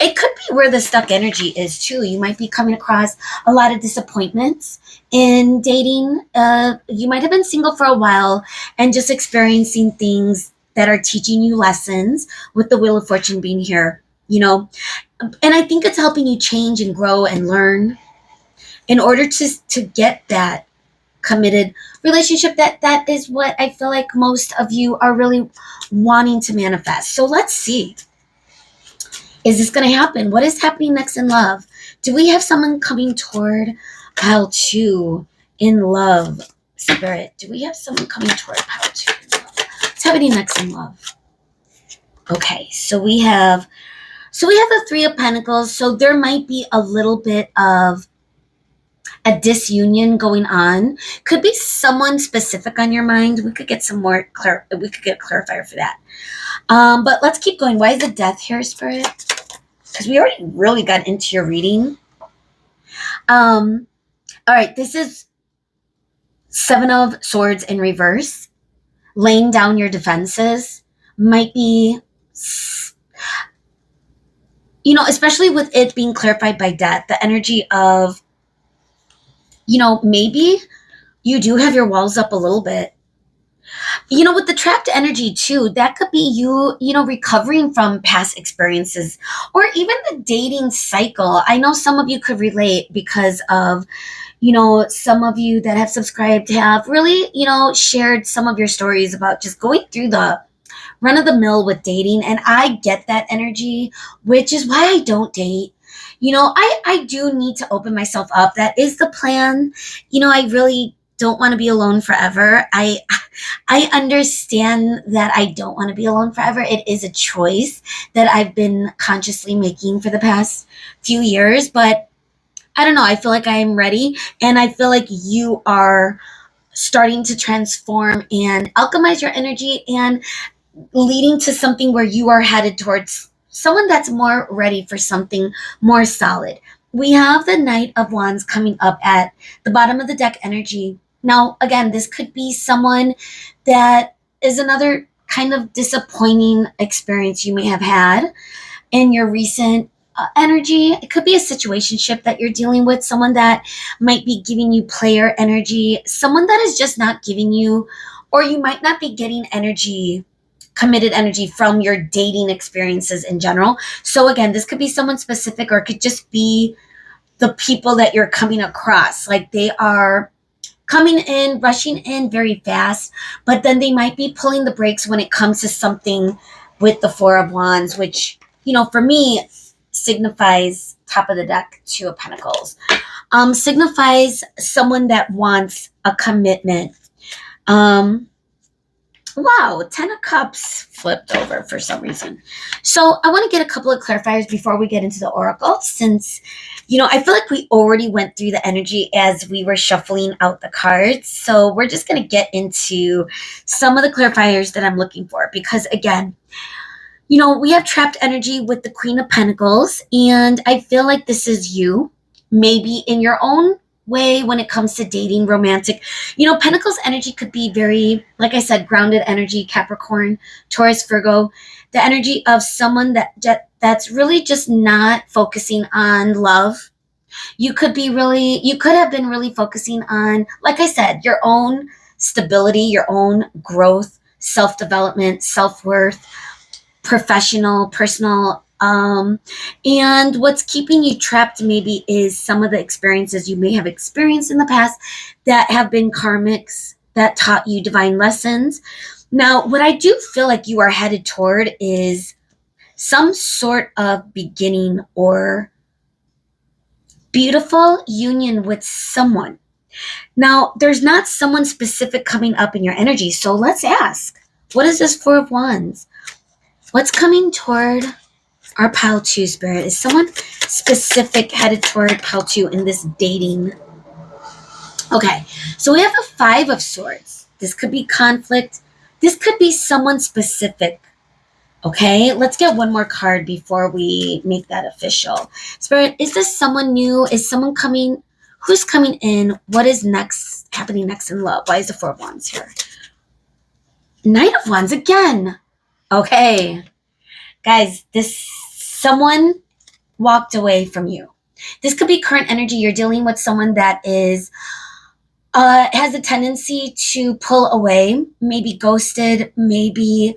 It could be where the stuck energy is too. You might be coming across a lot of disappointments in dating. You might have been single for a while and just experiencing things that are teaching you lessons, with the Wheel of Fortune being here, and I think it's helping you change and grow and learn in order to get that committed relationship. That is what I feel like most of you are really wanting to manifest. So let's see. Is this going to happen? What is happening next in love? Do we have someone coming toward Pile 2 in love? Spirit, do we have someone coming toward Pile 2 in love? What's happening next in love? Okay, so we have the Three of Pentacles. So there might be a little bit of a disunion going on. Could be someone specific on your mind. We could get some more we could get a clarifier for that. But let's keep going. Why is the Death here, Spirit? Because we already really got into your reading. All right, this is Seven of Swords in reverse. Laying down your defenses might be, especially with it being clarified by death, the energy of, maybe you do have your walls up a little bit. With the trapped energy too, that could be you, recovering from past experiences, or even the dating cycle. I know some of you could relate because of, some of you that have subscribed have really, shared some of your stories about just going through the run of the mill with dating. And I get that energy, which is why I don't date. I do need to open myself up. That is the plan. I really don't want to be alone forever. I understand that I don't want to be alone forever. It is a choice that I've been consciously making for the past few years, but I don't know. I feel like I am ready, and I feel like you are starting to transform and alchemize your energy and leading to something where you are headed towards someone that's more ready for something more solid. We have the Knight of Wands coming up at the bottom of the deck energy. Now, again, this could be someone that is another kind of disappointing experience you may have had in your recent energy. It could be a situationship that you're dealing with, someone that might be giving you player energy, someone that is just not giving you, or you might not be getting energy committed energy from your dating experiences in general. So again, this could be someone specific, or it could just be the people that you're coming across. Like they are coming in, rushing in very fast, but then they might be pulling the brakes when it comes to something with the Four of Wands, which, for me, signifies top of the deck, Two of Pentacles. Signifies someone that wants a commitment. Wow, Ten of Cups flipped over for some reason. So I want to get a couple of clarifiers before we get into the Oracle, since, I feel like we already went through the energy as we were shuffling out the cards. So we're just going to get into some of the clarifiers that I'm looking for, because again, we have trapped energy with the Queen of Pentacles, and I feel like this is you, maybe in your own way when it comes to dating, romantic. Pentacles energy could be very, like I said, grounded energy, Capricorn, Taurus, Virgo, the energy of someone that's really just not focusing on love. You could have been really focusing on, like I said, your own stability, your own growth, self-development, self-worth, professional, personal, and what's keeping you trapped maybe is some of the experiences you may have experienced in the past that have been karmics that taught you divine lessons. Now, what I do feel like you are headed toward is some sort of beginning or beautiful union with someone. Now, there's not someone specific coming up in your energy, so let's ask, what is this Four of Wands? What's coming toward our pile 2, Spirit? Is someone specific headed toward pile 2 in this dating? Okay, so we have a Five of Swords. This could be conflict. This could be someone specific. Okay, let's get one more card before we make that official. Spirit, is this someone new? Is someone coming? Who's coming in? What is happening next in love? Why is the Four of Wands here? Knight of Wands again. Okay, guys, someone walked away from you. This could be current energy. You're dealing with someone that is has a tendency to pull away, maybe ghosted, maybe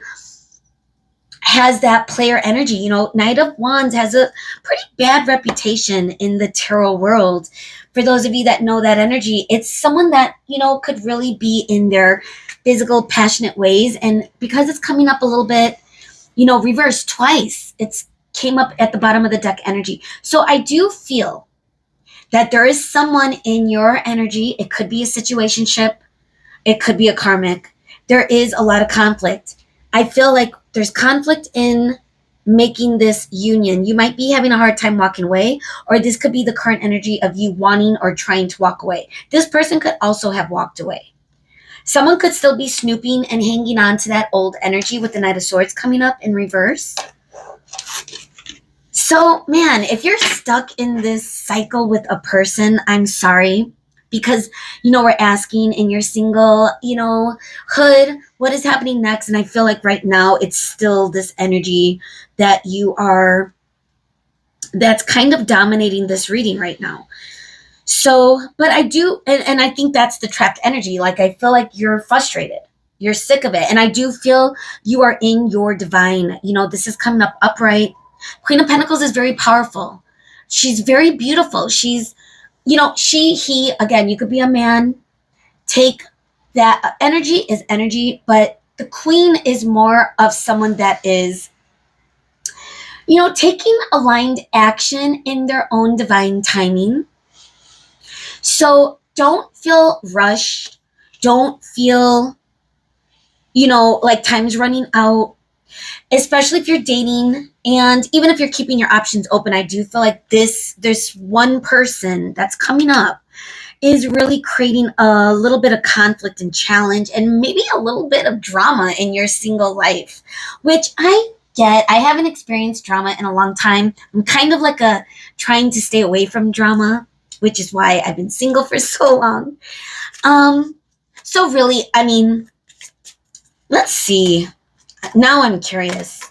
has that player energy. Knight of Wands has a pretty bad reputation in the tarot world. For those of you that know that energy, it's someone that, could really be in their physical, passionate ways. And because it's coming up a little bit, reversed twice, it's came up at the bottom of the deck energy. So I do feel that there is someone in your energy. It could be a situationship. It could be a karmic. There is a lot of conflict. I feel like there's conflict in making this union. You might be having a hard time walking away, or this could be the current energy of you wanting or trying to walk away. This person could also have walked away. Someone could still be snooping and hanging on to that old energy with the Knight of Swords coming up in reverse. So, man, if you're stuck in this cycle with a person, I'm sorry. Because, we're asking in your single, hood, what is happening next? And I feel like right now it's still this energy that that's kind of dominating this reading right now. So, but I do, and I think that's the trapped energy. Like, I feel like you're frustrated. You're sick of it. And I do feel you are in your divine, this is coming up upright. Queen of Pentacles is very powerful. She's very beautiful. She's, he, again, you could be a man. Take that energy is energy, but the Queen is more of someone that is, taking aligned action in their own divine timing. So don't feel rushed. Don't feel, like time's running out, especially if you're dating. And even if you're keeping your options open, I do feel like this one person that's coming up is really creating a little bit of conflict and challenge, and maybe a little bit of drama in your single life, which I get. I haven't experienced drama in a long time. I'm kind of like trying to stay away from drama, which is why I've been single for so long. So really, let's see. Now I'm curious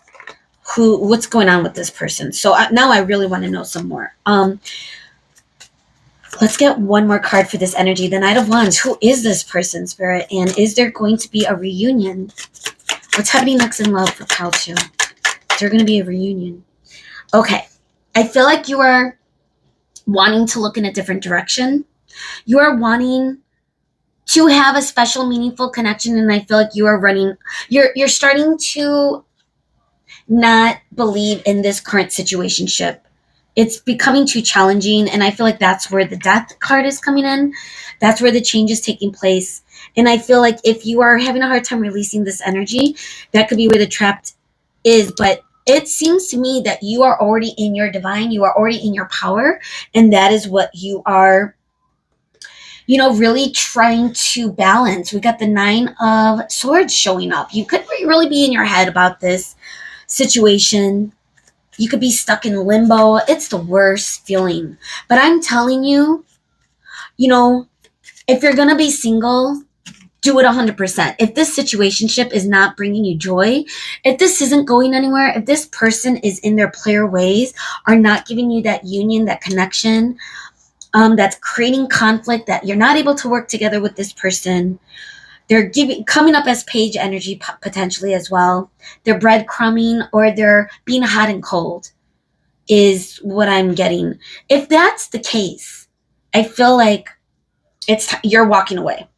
what's going on with this person. So now I really want to know some more. Let's get one more card for this energy. The Knight of Wands. Who is this person, Spirit? And is there going to be a reunion? What's happening next in love for pile 2? Is there going to be a reunion? Okay. I feel like you are wanting to look in a different direction. You are wanting to have a special, meaningful connection, and I feel like you are running. You're starting to not believe in this current situationship. It's becoming too challenging, and I feel like that's where the death card is coming in. That's where the change is taking place. And I feel like if you are having a hard time releasing this energy, that could be where the trapped is. But it seems to me that you are already in your divine, you are already in your power, and that is what you are, really trying to balance. We got the 9 of Swords showing up. You could really be in your head about this situation. You could be stuck in limbo. It's the worst feeling. But I'm telling you, if you're going to be single, do it 100%. If this situationship is not bringing you joy, if this isn't going anywhere, if this person is in their player ways, are not giving you that union, that connection, that's creating conflict, that you're not able to work together with this person, they're coming up as page energy potentially as well. They're breadcrumbing, or they're being hot and cold is what I'm getting. If that's the case, I feel like you're walking away.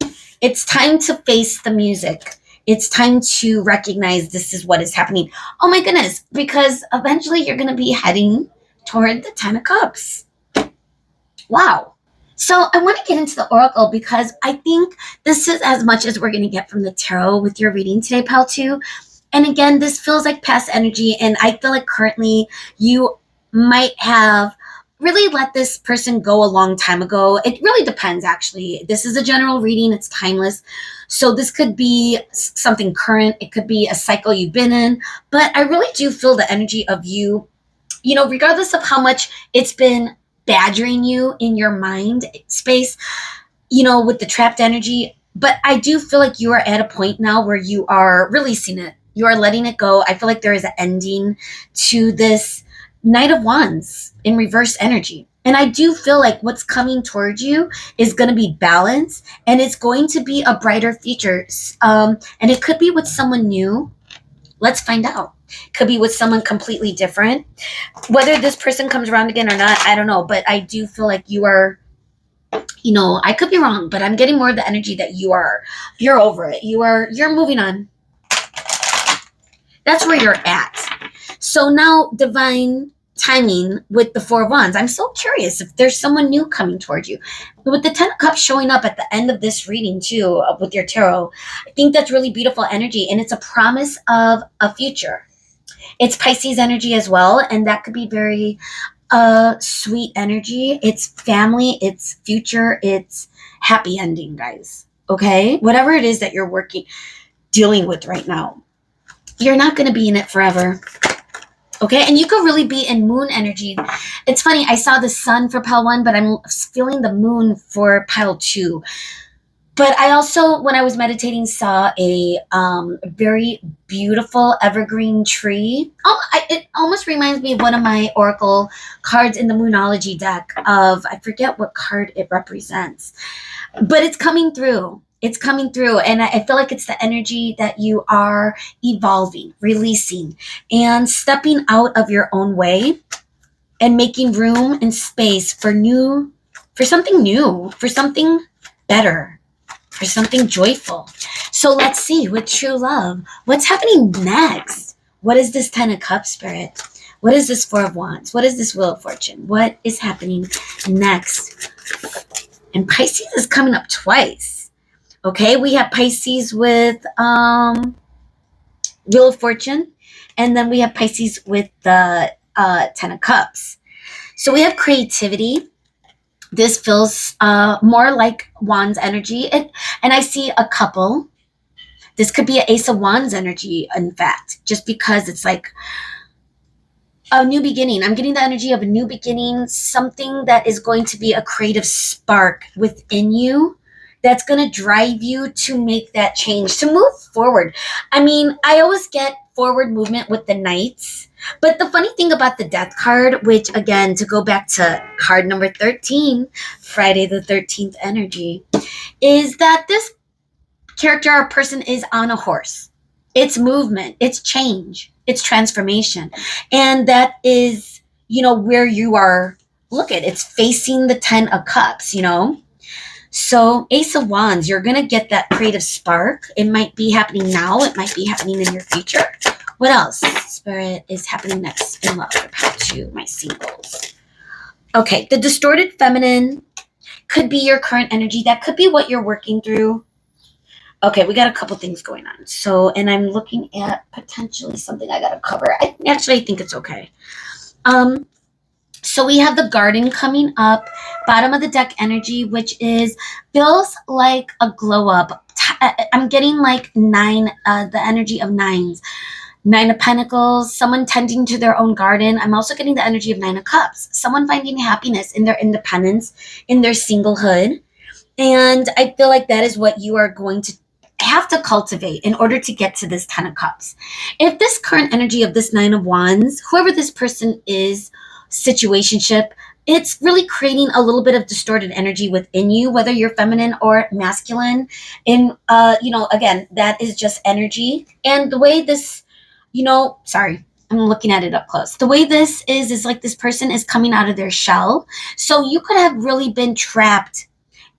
It's time to face the music. It's time to recognize this is what is happening. Oh my goodness, because eventually you're going to be heading toward the 10 of Cups. Wow. So I want to get into the Oracle because I think this is as much as we're going to get from the tarot with your reading today, pile 2. And again, this feels like past energy, and I feel like currently you might have really let this person go a long time ago. It really depends, actually. This is a general reading. It's timeless. So this could be something current. It could be a cycle you've been in. But I really do feel the energy of you, regardless of how much it's been badgering you in your mind space, with the trapped energy. But I do feel like you are at a point now where you are releasing it. You are letting it go. I feel like there is an ending to this Knight of Wands in reverse energy. And I do feel like what's coming towards you is going to be balance, and it's going to be a brighter future. And it could be with someone new. Let's find out. Could be with someone completely different. Whether this person comes around again or not, I don't know. But I do feel like you are, I could be wrong, but I'm getting more of the energy that you're over it. You're moving on. That's where you're at. So now divine timing with the 4 of Wands. I'm so curious if there's someone new coming towards you. But with the 10 of Cups showing up at the end of this reading too, with your tarot, I think that's really beautiful energy, and it's a promise of a future. It's Pisces energy as well, and that could be very sweet energy. It's family, it's future, it's happy ending, guys. Okay? Whatever it is that you're dealing with right now, you're not going to be in it forever. Okay? And you could really be in moon energy. It's funny, I saw the sun for pile 1, but I'm feeling the moon for pile 2. But I also, when I was meditating, saw a very beautiful evergreen tree. It almost reminds me of one of my oracle cards in the Moonology deck of, I forget what card it represents. But it's coming through. It's coming through. And I feel like it's the energy that you are evolving, releasing, and stepping out of your own way and making room and space for something new, for something better, for something joyful. So let's see, with true love, what's happening next? What is this 10 of Cups, Spirit? What is this 4 of Wands? What is this Wheel of Fortune? What is happening next? And Pisces is coming up twice. Okay, we have Pisces with Wheel of Fortune, and then we have Pisces with the 10 of Cups. So we have creativity. This feels more like Wands energy. And I see a couple. This could be an Ace of Wands energy, in fact, just because it's like a new beginning. I'm getting the energy of a new beginning, something that is going to be a creative spark within you that's going to drive you to make that change, to move forward. I mean, I always get forward movement with the Knights. But the funny thing about the Death card, which again, to go back to card number 13, Friday the 13th energy, is that this character or person is on a horse. It's movement, it's change, it's transformation. And that is, where you are. Look at it's facing the 10 of cups, So Ace of Wands, you're going to get that creative spark. It might be happening now. It might be happening in your future. What else, Spirit, is happening next in love for part 2, my singles? Okay, the distorted feminine could be your current energy. That could be what you're working through. Okay, we got a couple things going on. So, and I'm looking at potentially something I got to cover. I think it's okay. So we have the garden coming up, bottom of the deck energy, which feels like a glow up. I'm getting like 9, the energy of 9s. 9 of Pentacles, someone tending to their own garden. I'm also getting the energy of 9 of Cups, someone finding happiness in their independence, in their singlehood. And I feel like that is what you are going to have to cultivate in order to get to this 10 of Cups. If this current energy of this 9 of Wands, whoever this person is, situationship, it's really creating a little bit of distorted energy within you, whether you're feminine or masculine. And, again, that is just energy. And the way this, sorry, I'm looking at it up close. The way this is like this person is coming out of their shell. So you could have really been trapped.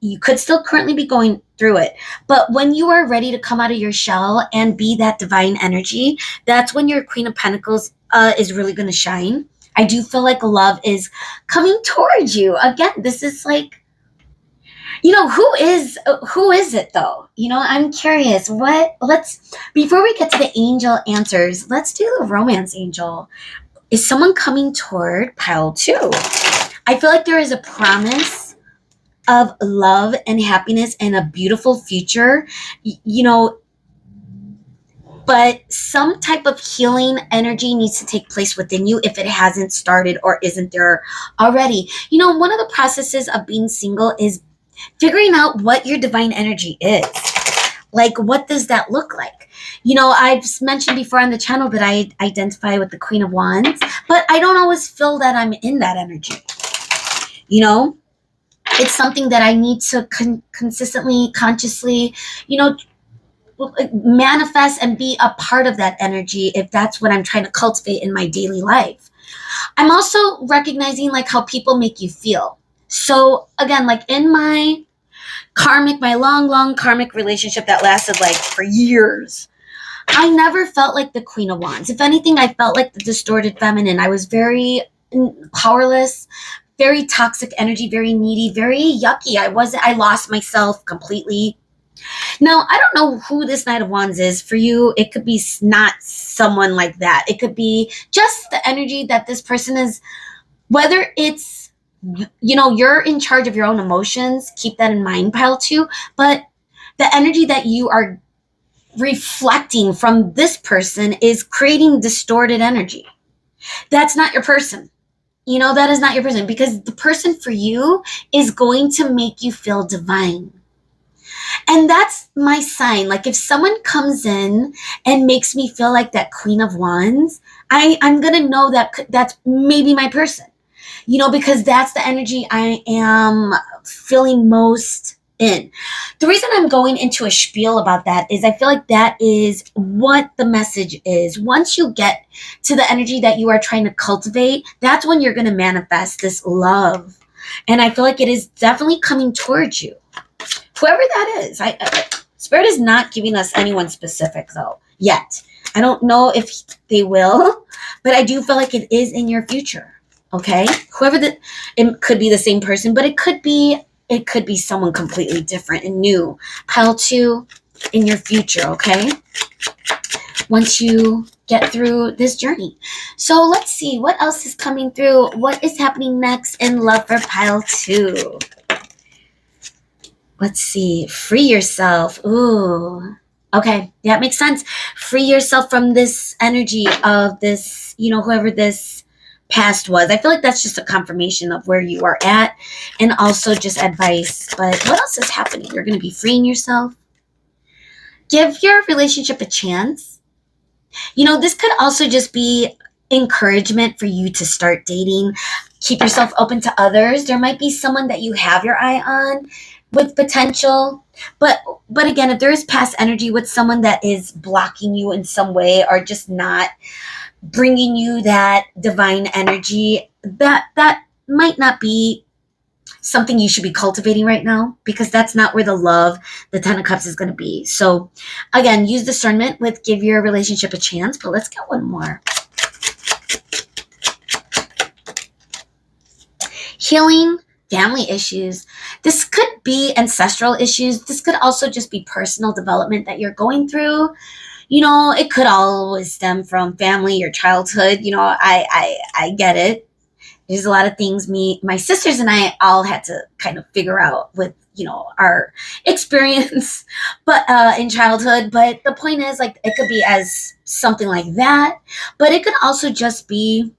You could still currently be going through it. But when you are ready to come out of your shell and be that divine energy, that's when your Queen of Pentacles is really going to shine. I do feel like love is coming towards you. Again, this is like, who is it though? I'm curious. Before we get to the angel answers, let's do the romance angel. Is someone coming toward pile 2? I feel like there is a promise of love and happiness and a beautiful future, but some type of healing energy needs to take place within you if it hasn't started or isn't there already. One of the processes of being single is figuring out what your divine energy is. Like, what does that look like? I've mentioned before on the channel that I identify with the Queen of Wands, but I don't always feel that I'm in that energy. It's something that I need to consistently, consciously, manifest and be a part of that energy if that's what I'm trying to cultivate in my daily life. I'm also recognizing like how people make you feel. So again, like in my long karmic relationship that lasted like for years, I never felt like the Queen of Wands. If anything, I felt like the distorted feminine. I was very powerless, very toxic energy, very needy, very yucky. I lost myself completely. Now, I don't know who this Knight of Wands is for you. It could be not someone like that. It could be just the energy that this person is, whether it's, you're in charge of your own emotions. Keep that in mind, pile 2. But the energy that you are reflecting from this person is creating distorted energy. That's not your person. That is not your person, because the person for you is going to make you feel divine. And that's my sign. Like if someone comes in and makes me feel like that Queen of Wands, I'm going to know that that's maybe my person, because that's the energy I am feeling most in. The reason I'm going into a spiel about that is I feel like that is what the message is. Once you get to the energy that you are trying to cultivate, that's when you're going to manifest this love. And I feel like it is definitely coming towards you. Whoever that is, Spirit is not giving us anyone specific though, yet. I don't know if they will, but I do feel like it is in your future, okay? It could be the same person, but it could be someone completely different and new. Pile 2 in your future, okay? Once you get through this journey. So let's see what else is coming through. What is happening next in love for pile 2? Let's see. Free yourself. Ooh. Okay. That makes sense. Free yourself from this energy of this, whoever this past was. I feel like that's just a confirmation of where you are at and also just advice. But what else is happening? You're going to be freeing yourself. Give your relationship a chance. This could also just be encouragement for you to start dating. Keep yourself open to others. There might be someone that you have your eye on. with potential. But again, if there is past energy with someone that is blocking you in some way, or just not bringing you that divine energy, that might not be something you should be cultivating right now, because that's not where the love, the 10 of cups, is going to be. So again, use discernment with give your relationship a chance. But let's get one more. Healing family issues. This could be ancestral issues. This could also just be personal development that you're going through. It could always stem from family or childhood. I get it. There's a lot of things my sisters and I all had to kind of figure out with, our experience, but in childhood. But the point is, like, it could be as something like that, but it could also just be,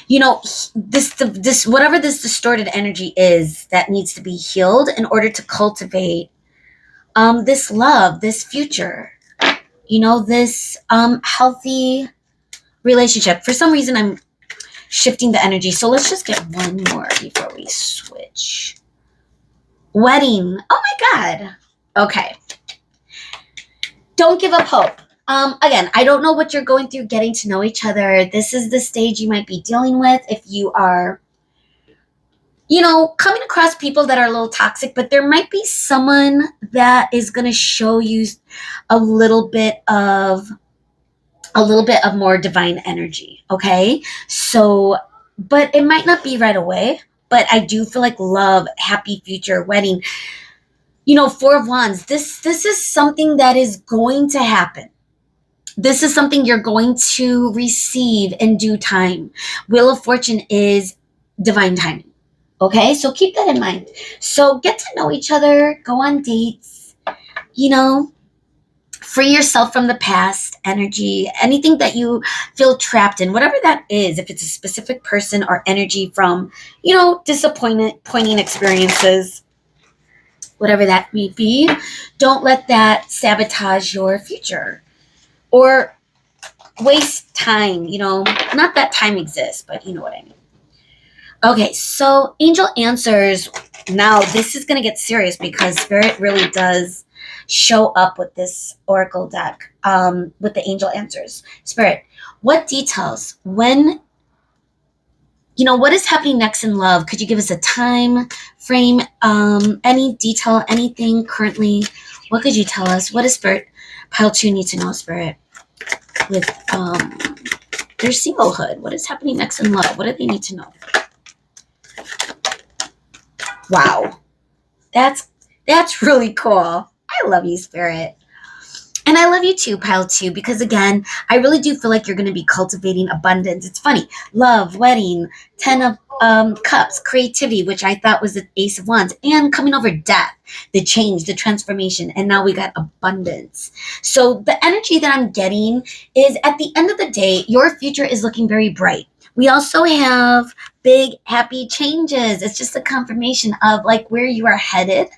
this whatever this distorted energy is that needs to be healed in order to cultivate this love, this future, this healthy relationship. For some reason, I'm shifting the energy. So let's just get one more before we switch. Wedding. Oh my God. Okay. Don't give up hope. Again, I don't know what you're going through getting to know each other. This is the stage you might be dealing with if you are, coming across people that are a little toxic, but there might be someone that is going to show you a little bit of more divine energy. Okay. So, but it might not be right away, but I do feel like love, happy future, wedding, 4 of Wands. This is something that is going to happen. This is something you're going to receive in due time. Wheel of Fortune is divine timing. Okay, so keep that in mind. So get to know each other, go on dates, free yourself from the past energy, anything that you feel trapped in, whatever that is, if it's a specific person or energy from, disappointing experiences, whatever that may be. Don't let that sabotage your future or waste time. Not that time exists, but you know what I mean. Okay, so angel answers. Now this is going to get serious because Spirit really does show up with this oracle deck, with the angel answers. Spirit, what details, when, what is happening next in love? Could you give us a time frame, any detail, anything currently? What could you tell us? What does Spirit Pile 2 need to know, Spirit, with their singlehood? What is happening next in love? What do they need to know? Wow. That's really cool. I love you, Spirit. And I love you too, Pile 2, because again, I really do feel like you're going to be cultivating abundance. It's funny. Love, wedding, 10 of Cups, creativity, which I thought was the Ace of Wands, and coming over death, the change, the transformation, and now we got abundance. So the energy that I'm getting is, at the end of the day, your future is looking very bright. We also have big, happy changes. It's just a confirmation of like where you are headed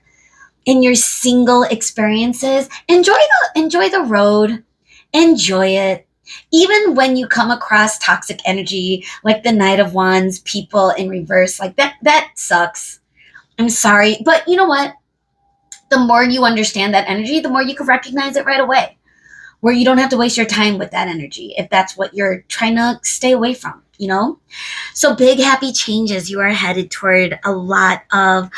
in your single experiences. Enjoy the road. Enjoy it. Even when you come across toxic energy, like the Knight of Wands, people in reverse, like that sucks. I'm sorry. But you know what? The more you understand that energy, the more you can recognize it right away, where you don't have to waste your time with that energy if that's what you're trying to stay away from, So big, happy changes. You are headed toward a lot of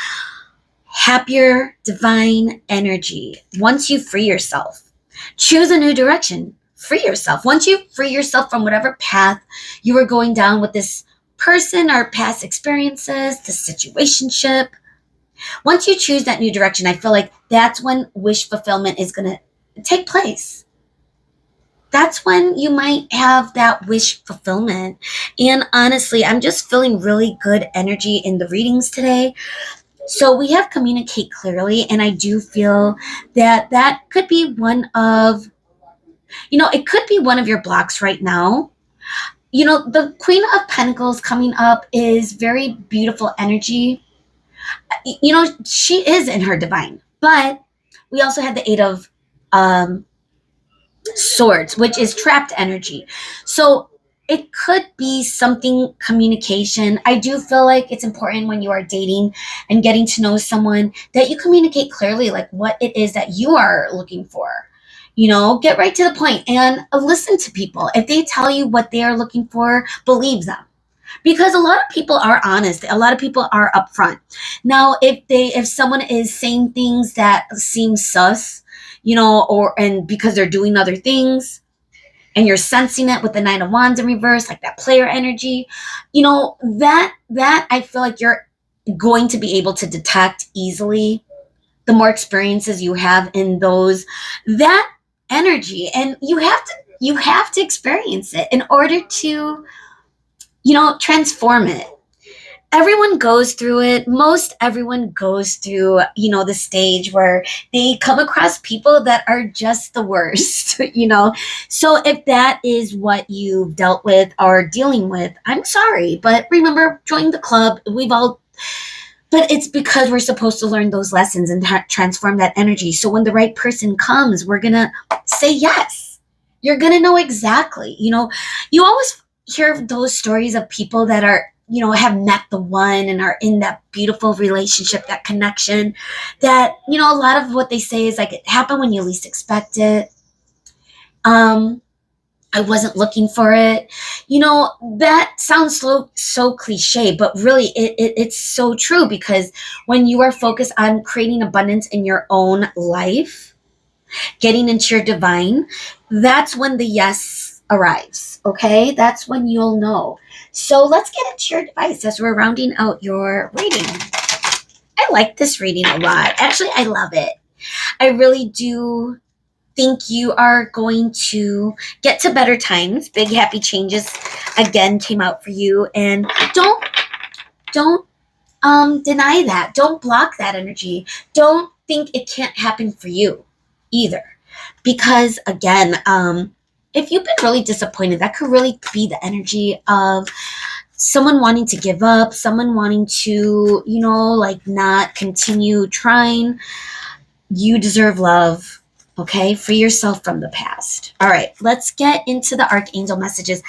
happier, divine energy. Once you free yourself, choose a new direction. Free yourself. Once you free yourself from whatever path you were going down with this person or past experiences, this situationship, once you choose that new direction, I feel like that's when wish fulfillment is going to take place. That's when you might have that wish fulfillment. And honestly, I'm just feeling really good energy in the readings today. So we have communicate clearly, and I do feel that could be one of, it could be one of your blocks right now. The Queen of Pentacles coming up is very beautiful energy. She is in her divine, but we also had the Eight of Swords, which is trapped energy. So it could be something communication. I do feel like it's important when you are dating and getting to know someone that you communicate clearly, like what it is that you are looking for. Get right to the point and listen to people. If they tell you what they are looking for, believe them. Because a lot of people are honest. A lot of people are upfront. Now, if someone is saying things that seem sus, and because they're doing other things, and you're sensing it with the Nine of Wands in reverse, like that player energy, that I feel like you're going to be able to detect easily the more experiences you have in that energy. And you have to experience it in order to, transform it. Everyone goes through it. Most everyone goes through, the stage where they come across people that are just the worst, So if that is what you've dealt with or dealing with, I'm sorry. But remember, join the club. But it's because we're supposed to learn those lessons and transform that energy. So when the right person comes, we're going to say yes. You're going to know exactly. You always hear those stories of people that are, have met the one and are in that beautiful relationship, that connection that, a lot of what they say is like, it happened when you least expect it. I wasn't looking for it. That sounds so cliche, but really it's so true, because when you are focused on creating abundance in your own life, getting into your divine, that's when the yes arrives. Okay. That's when you'll know. So let's get into your device as we're rounding out your reading. I like this reading a lot. Actually, I love it. I really do think you are going to get to better times. Big happy changes again came out for you. And don't deny that. Don't block that energy. Don't think it can't happen for you either. Because again, if you've been really disappointed, that could really be the energy of someone wanting to give up, someone wanting to, like not continue trying. You deserve love. Okay, free yourself from the past. All right, let's get into the Archangel messages.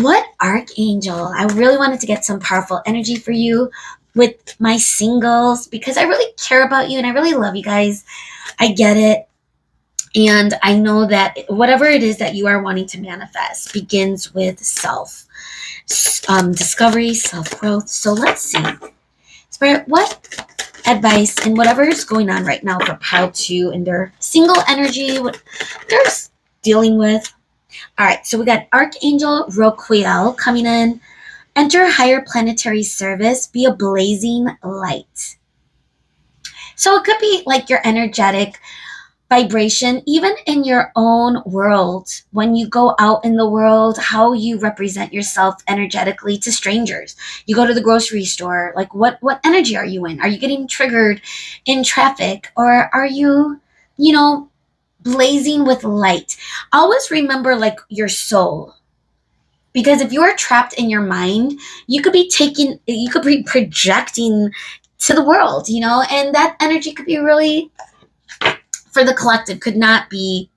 What Archangel? I really wanted to get some powerful energy for you with my singles, because I really care about you and I really love you guys. I get it. And I know that whatever it is that you are wanting to manifest begins with self discovery, self growth. So let's see. Spirit, what advice and whatever is going on right now for pile 2 and their single energy, what they're dealing with. All right, so we got Archangel Oracle coming in. Enter higher planetary service, be a blazing light. So it could be like your energetic vibration, even in your own world, when you go out in the world, how you represent yourself energetically to strangers. You go to the grocery store, like what energy are you in? Are you getting triggered in traffic, or are you, blazing with light? Always remember like your soul. Because if you are trapped in your mind, you could be projecting to the world, and that energy could be really, for the collective, could not be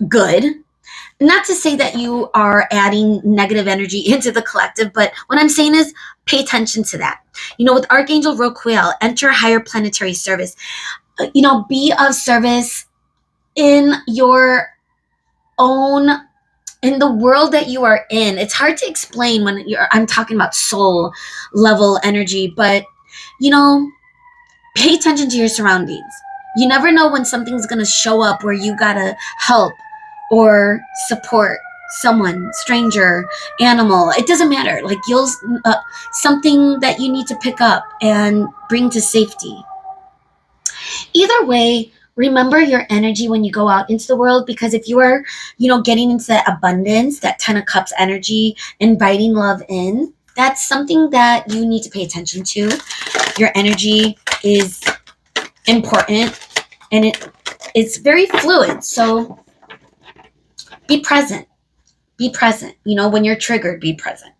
good. Not to say that you are adding negative energy into the collective, but what I'm saying is pay attention to that. With Archangel Oracle, enter higher planetary service. Be of service in your own, in the world that you are in. It's hard to explain when I'm talking about soul level energy, but pay attention to your surroundings. You never know when something's going to show up where you got to help or support someone, stranger, animal. It doesn't matter. Like something that you need to pick up and bring to safety. Either way, remember your energy when you go out into the world, because if you are, getting into that abundance, that 10 of Cups energy, inviting love in, that's something that you need to pay attention to. Your energy is important and it's very fluid. So be present. Be present. When you're triggered, be present.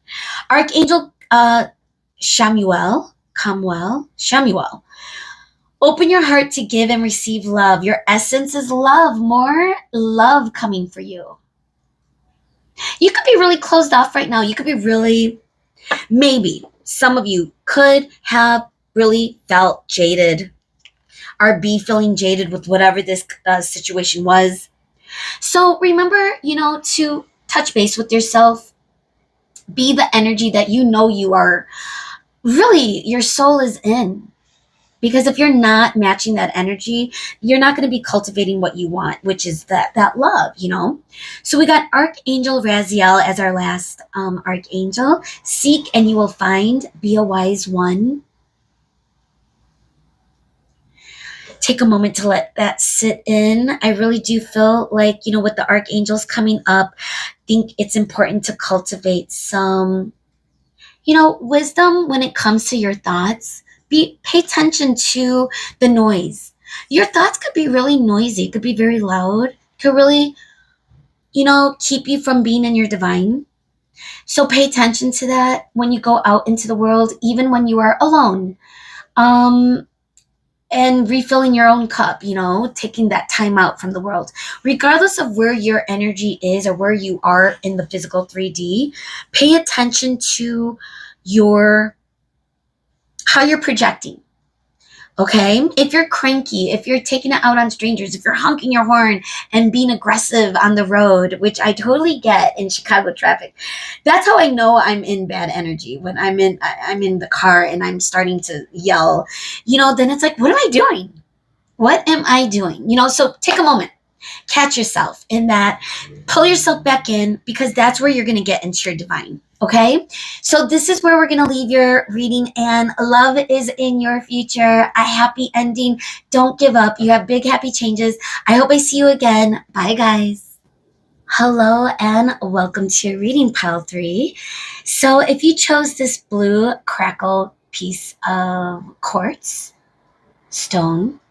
Archangel Shamuel. Open your heart to give and receive love. Your essence is love. More love coming for you. You could be really closed off right now. You could be really, maybe some of you could have really felt jaded or be feeling jaded with whatever this situation was. So remember, to touch base with yourself, be the energy that you know you are really, your soul is in. Because if you're not matching that energy, you're not going to be cultivating what you want, which is that love. So we got Archangel Raziel as our last archangel. Seek and you will find. Be a wise one. Take a moment to let that sit in. I really do feel like, with the archangels coming up, I think it's important to cultivate some, wisdom when it comes to your thoughts. Pay attention to the noise. Your thoughts could be really noisy, could be very loud, could really, keep you from being in your divine. So pay attention to that when you go out into the world, even when you are alone. And refilling your own cup, taking that time out from the world. Regardless of where your energy is or where you are in the physical 3D, pay attention to how you're projecting. Okay? If you're cranky, if you're taking it out on strangers, if you're honking your horn and being aggressive on the road, which I totally get in Chicago traffic, that's how I know I'm in bad energy. When I'm in the car and I'm starting to yell, then it's like, what am I doing? What am I doing? So take a moment, catch yourself in that, pull yourself back in, because that's where you're going to get into your divine. Okay, so this is where we're going to leave your reading, and love is in your future. A happy ending. Don't give up. You have big, happy changes. I hope I see you again. Bye, guys. Hello, and welcome to Reading Pile 3. So if you chose this blue crackle piece of quartz, stone,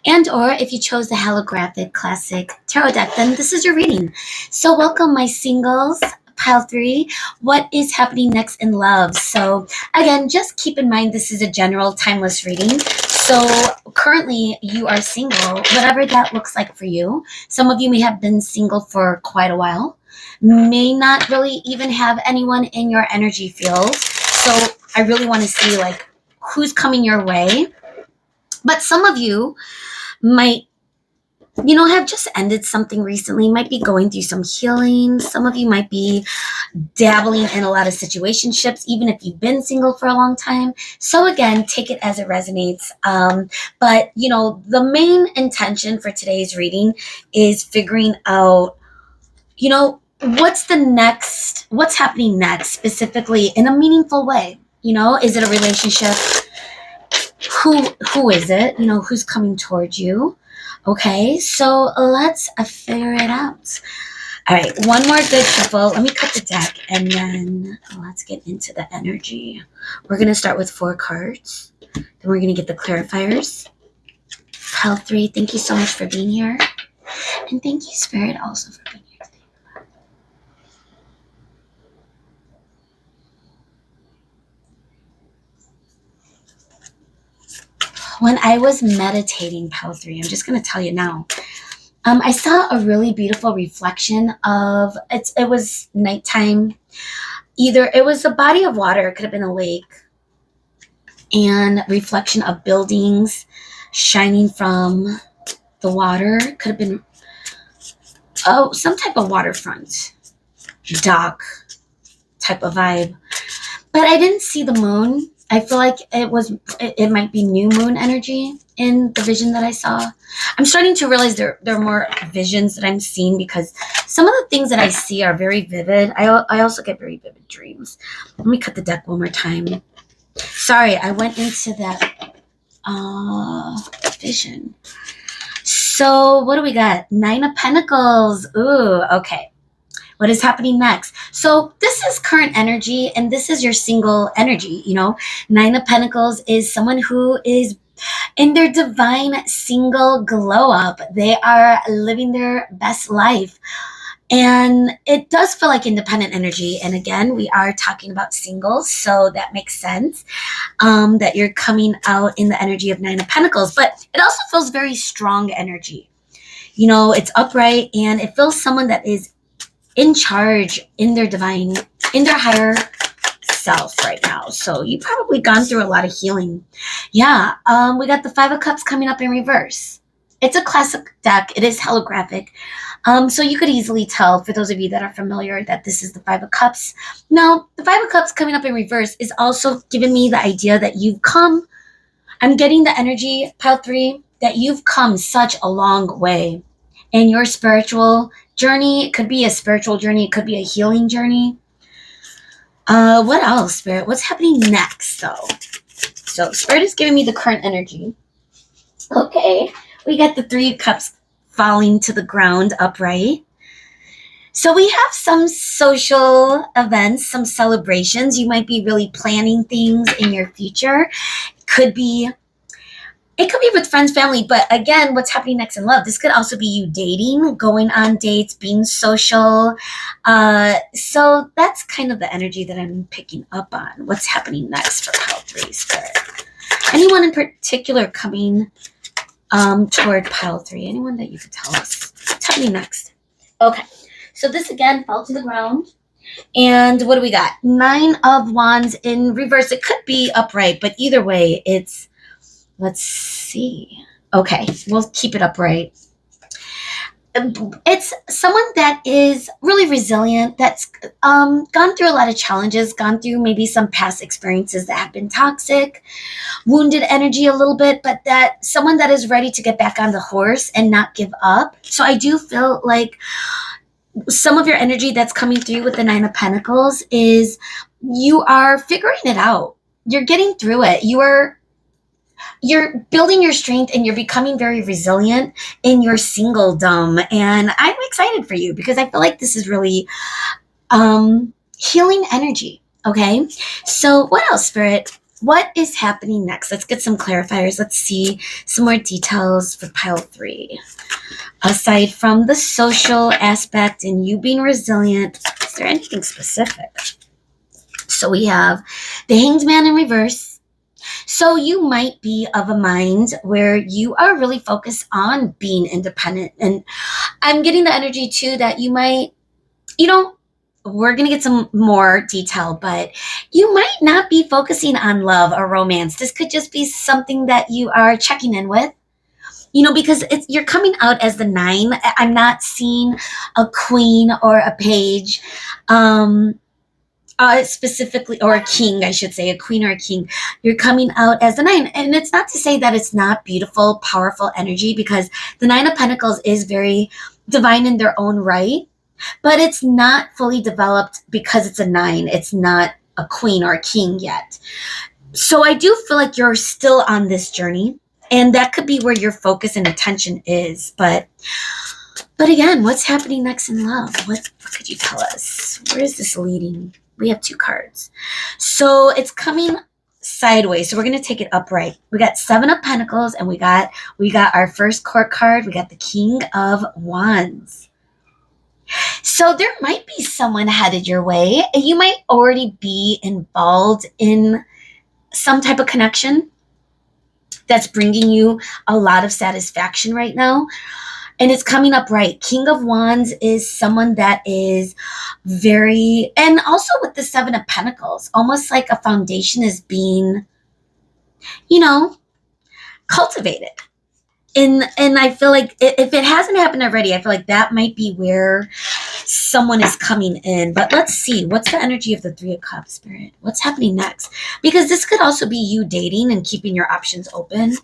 and or if you chose the holographic classic tarot deck, then this is your reading. So welcome, my singles. Pile 3, what is happening next in love? So again, just keep in mind this is a general timeless reading. So currently you are single, whatever that looks like for you. Some of you may have been single for quite a while, may not really even have anyone in your energy field. So I really want to see like who's coming your way. But some of you might have just ended something recently, might be going through some healing. Some of you might be dabbling in a lot of situationships, even if you've been single for a long time. So again, take it as it resonates. But the main intention for today's reading is figuring out, what's happening next, specifically in a meaningful way. Is it a relationship? Who is it? Who's coming towards you? Okay, so let's figure it out. All right, one more good shuffle. Let me cut the deck and then let's get into the energy. We're going to start with 4 cards. Then we're going to get the clarifiers. Pile 3, thank you so much for being here. And thank you, Spirit, also for being here today. When I was meditating, Pile 3, I'm just going to tell you now, I saw a really beautiful reflection of, it was nighttime. Either it was a body of water, it could have been a lake, and reflection of buildings shining from the water. Could have been, some type of waterfront, dock type of vibe. But I didn't see the moon. I feel like it might be new moon energy in the vision that I saw. I'm starting to realize there are more visions that I'm seeing because some of the things that I see are very vivid. I also get very vivid dreams. Let me cut the deck one more time. Sorry, I went into that vision. So what do we got? 9 of Pentacles. Ooh, okay. What is happening next? So this is current energy and this is your single energy. 9 of Pentacles is someone who is in their divine single glow up. They are living their best life. And it does feel like independent energy. And again, we are talking about singles. So that makes sense that you're coming out in the energy of 9 of Pentacles. But it also feels very strong energy. It's upright and it feels someone that is in charge in their higher self right now. So you've probably gone through a lot of healing. Yeah, we got the Five of Cups coming up in reverse. It's a classic deck. It is holographic. So you could easily tell, for those of you that are familiar, that this is the Five of Cups. Now, the Five of Cups coming up in reverse is also giving me the idea that you've come, I'm getting the energy, pile 3, that you've come such a long way in your spiritual journey. It could be a spiritual journey. It could be a healing journey. What else, Spirit? What's happening next, though? So, Spirit is giving me the current energy. Okay. We got the Three of Cups falling to the ground upright. So we have some social events, some celebrations. You might be really planning things in your future. It could be with friends, family, but again, what's happening next in love? This could also be you dating, going on dates, being social. So that's kind of the energy that I'm picking up on. What's happening next for pile 3, Spirit? Anyone in particular coming toward pile 3? Anyone that you could tell us? What's happening next? Okay, so this again fell to the ground. And what do we got? 9 of Wands in reverse. It could be upright, but either way, it's, let's see. Okay, we'll keep it upright. It's someone that is really resilient, that's gone through a lot of challenges, gone through maybe some past experiences that have been toxic, wounded energy a little bit, but that someone that is ready to get back on the horse and not give up. So I do feel like some of your energy that's coming through with the 9 of Pentacles is you are figuring it out. You're getting through it. You're building your strength and you're becoming very resilient in your singledom. And I'm excited for you because I feel like this is really healing energy. Okay. So what else, Spirit? What is happening next? Let's get some clarifiers. Let's see some more details for pile 3. Aside from the social aspect and you being resilient, is there anything specific? So we have the Hanged Man in reverse. So you might be of a mind where you are really focused on being independent. And I'm getting the energy too that you might, we're going to get some more detail, but you might not be focusing on love or romance. This could just be something that you are checking in with, because you're coming out as the 9. I'm not seeing a queen or a page, specifically, or a king, I should say, a queen or a king. You're coming out as the 9. And it's not to say that it's not beautiful, powerful energy, because the 9 of Pentacles is very divine in their own right, but it's not fully developed because it's a 9. It's not a queen or a king yet. So I do feel like you're still on this journey, and that could be where your focus and attention is. But again, what's happening next in love? What could you tell us? Where is this leading? We have 2 cards. So it's coming sideways. So we're going to take it upright. We got 7 of Pentacles, and we got our first court card. We got the King of Wands. So there might be someone headed your way. You might already be involved in some type of connection that's bringing you a lot of satisfaction right now. And it's coming up right. King of Wands is someone that is very, and also with the 7 of Pentacles, almost like a foundation is being, cultivated. And I feel like if it hasn't happened already, I feel like that might be where someone is coming in. But let's see, what's the energy of the 3 of Cups, Spirit? What's happening next? Because this could also be you dating and keeping your options open.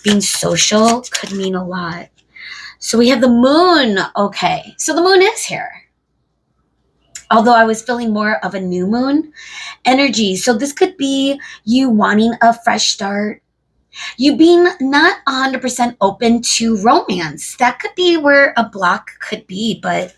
Being social could mean a lot. So we have the Moon. Okay, so the Moon is here. Although I was feeling more of a new moon energy. So this could be you wanting a fresh start. You being not 100% open to romance. That could be where a block could be, but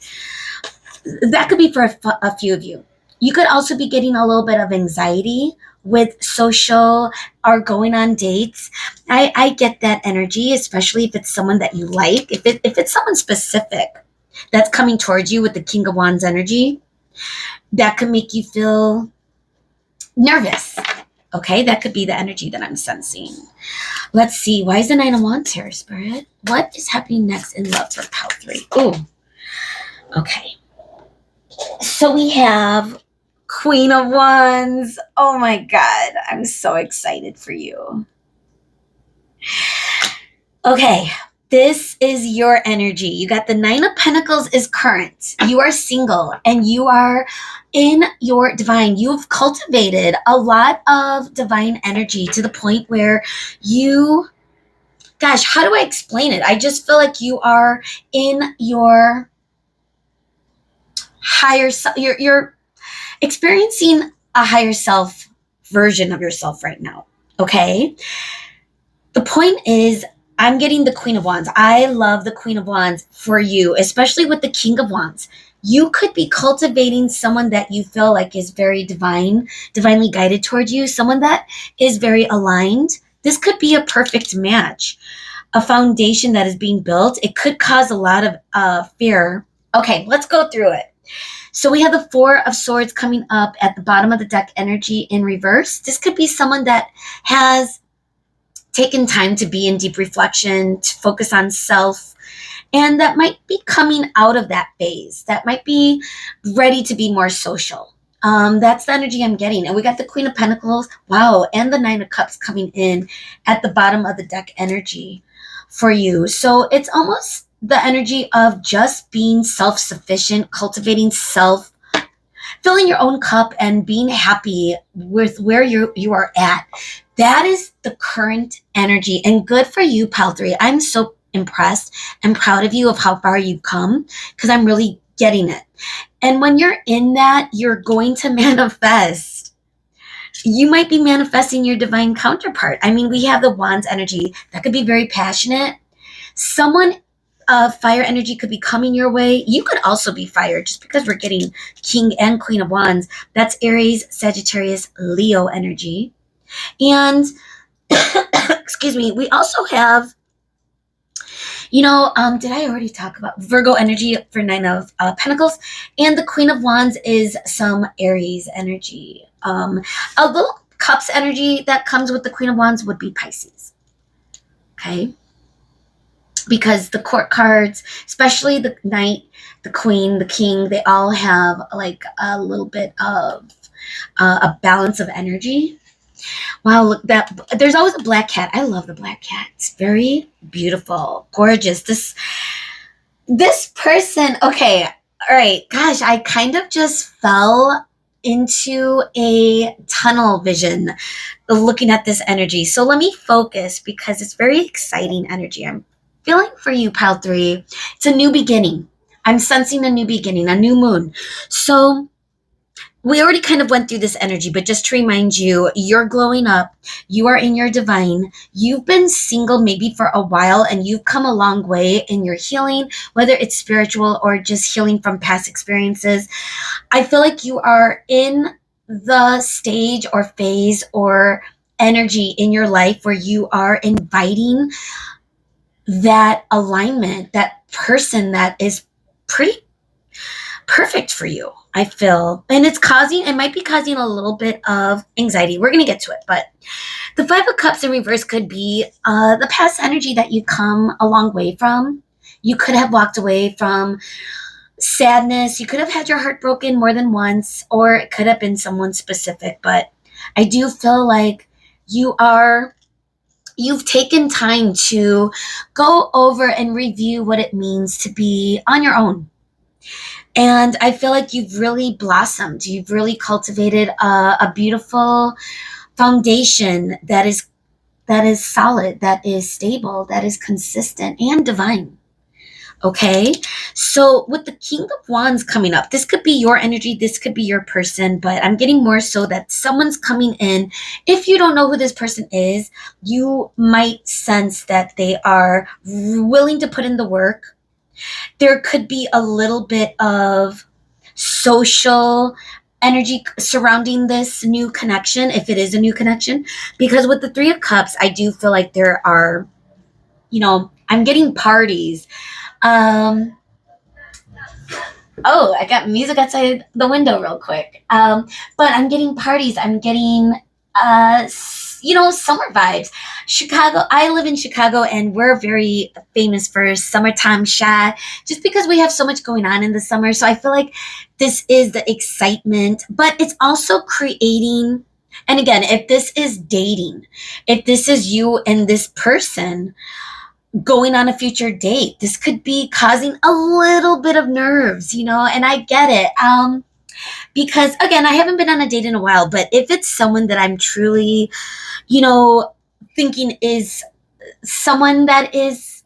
that could be for a few of you. You could also be getting a little bit of anxiety with social or going on dates. I get that energy, especially if it's someone that you like. If it's someone specific that's coming towards you with the King of Wands energy, that could make you feel nervous. Okay, that could be the energy that I'm sensing. Let's see. Why is the 9 of Wands here, Spirit? What is happening next in love for pile 3? Ooh. Okay. So we have Queen of Wands. Oh my God, I'm so excited for you. Okay, this is your energy. You got the Nine of Pentacles is current. You are single and you are in your divine. You've cultivated a lot of divine energy to the point where you, gosh, how do I explain it? I just feel like you are in your higher self. You're experiencing a higher self version of yourself right now. Okay. The point is, I'm getting the Queen of Wands. I love the Queen of Wands for you, especially with the King of Wands. You could be cultivating someone that you feel like is very divinely guided towards you, someone that is very aligned. This could be a perfect match, a foundation that is being built. It could cause a lot of fear. Okay, let's go through it. So we have the Four of Swords coming up at the bottom of the deck, energy in reverse. This could be someone that has taken time to be in deep reflection, to focus on self, and that might be coming out of that phase, that might be ready to be more social. That's the energy I'm getting. And we got the Queen of Pentacles, wow, and the Nine of Cups coming in at the bottom of the deck, energy for you. So it's almost the energy of just being self-sufficient, cultivating self, filling your own cup and being happy with where you are at. That is the current energy, and good for you, Pal 3. I'm so impressed and proud of you of how far you've come, because I'm really getting it. And when you're in that, you're going to manifest. You might be manifesting your divine counterpart. I mean, we have the Wands energy that could be very passionate. Someone fire energy could be coming your way. You could also be fire, just because we're getting King and Queen of Wands. That's Aries, Sagittarius, Leo energy. And excuse me, we also have, did I already talk about Virgo energy for Nine of Pentacles? And the Queen of Wands is some Aries energy. A little Cups energy that comes with the Queen of Wands would be Pisces. Okay. Because the court cards, especially the Knight, the Queen, the King, they all have like a little bit of a balance of energy. Wow, look, that there's always a black cat. I love the black cat. It's very beautiful, gorgeous. This person, okay, all right, gosh, I kind of just fell into a tunnel vision looking at this energy. So let me focus, because it's very exciting energy. I'm feeling for you, Pile 3. It's a new beginning. I'm sensing a new beginning, a new moon. So we already kind of went through this energy, but just to remind you, you're glowing up. You are in your divine. You've been single maybe for a while, and you've come a long way in your healing, whether it's spiritual or just healing from past experiences. I feel like you are in the stage or phase or energy in your life where you are inviting that alignment, that person that is pretty perfect for you, I feel. And it might be causing a little bit of anxiety. We're going to get to it. But the Five of Cups in reverse could be the past energy that you've come a long way from. You could have walked away from sadness. You could have had your heart broken more than once, or it could have been someone specific. But I do feel like you've taken time to go over and review what it means to be on your own. And I feel like you've really blossomed. You've really cultivated a beautiful foundation that is solid, that is stable, that is consistent and divine. Okay, so with the King of Wands coming up, this could be your energy, this could be your person, but I'm getting more so that someone's coming in. If you don't know who this person is, you might sense that they are willing to put in the work. There could be a little bit of social energy surrounding this new connection, if it is a new connection, because with the Three of Cups, I do feel like there are, I'm getting parties. Oh, I got music outside the window real quick. But I'm getting parties. I'm getting summer vibes. Chicago, I live in Chicago, and we're very famous for summertime shy just because we have so much going on in the summer. So I feel like this is the excitement, but it's also creating. And again, if this is dating, if this is you and this person going on a future date, this could be causing a little bit of nerves, and I get it. Because again, I haven't been on a date in a while, but if it's someone that I'm truly, thinking is someone that is,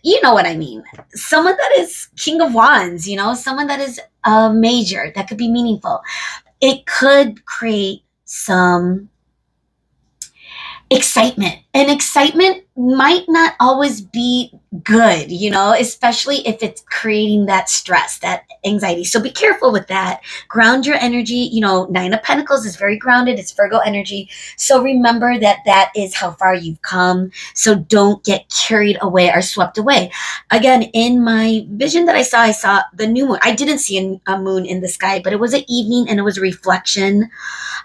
you know what I mean, someone that is King of Wands, someone that is major, that could be meaningful. It could create some excitement, and excitement might not always be good, especially if it's creating that stress, that anxiety. So be careful with that. Ground your energy. Nine of Pentacles is very grounded. It's Virgo energy. So remember that that is how far you've come. So don't get carried away or swept away. Again, in my vision that I saw the new moon. I didn't see a moon in the sky, but it was an evening and it was a reflection.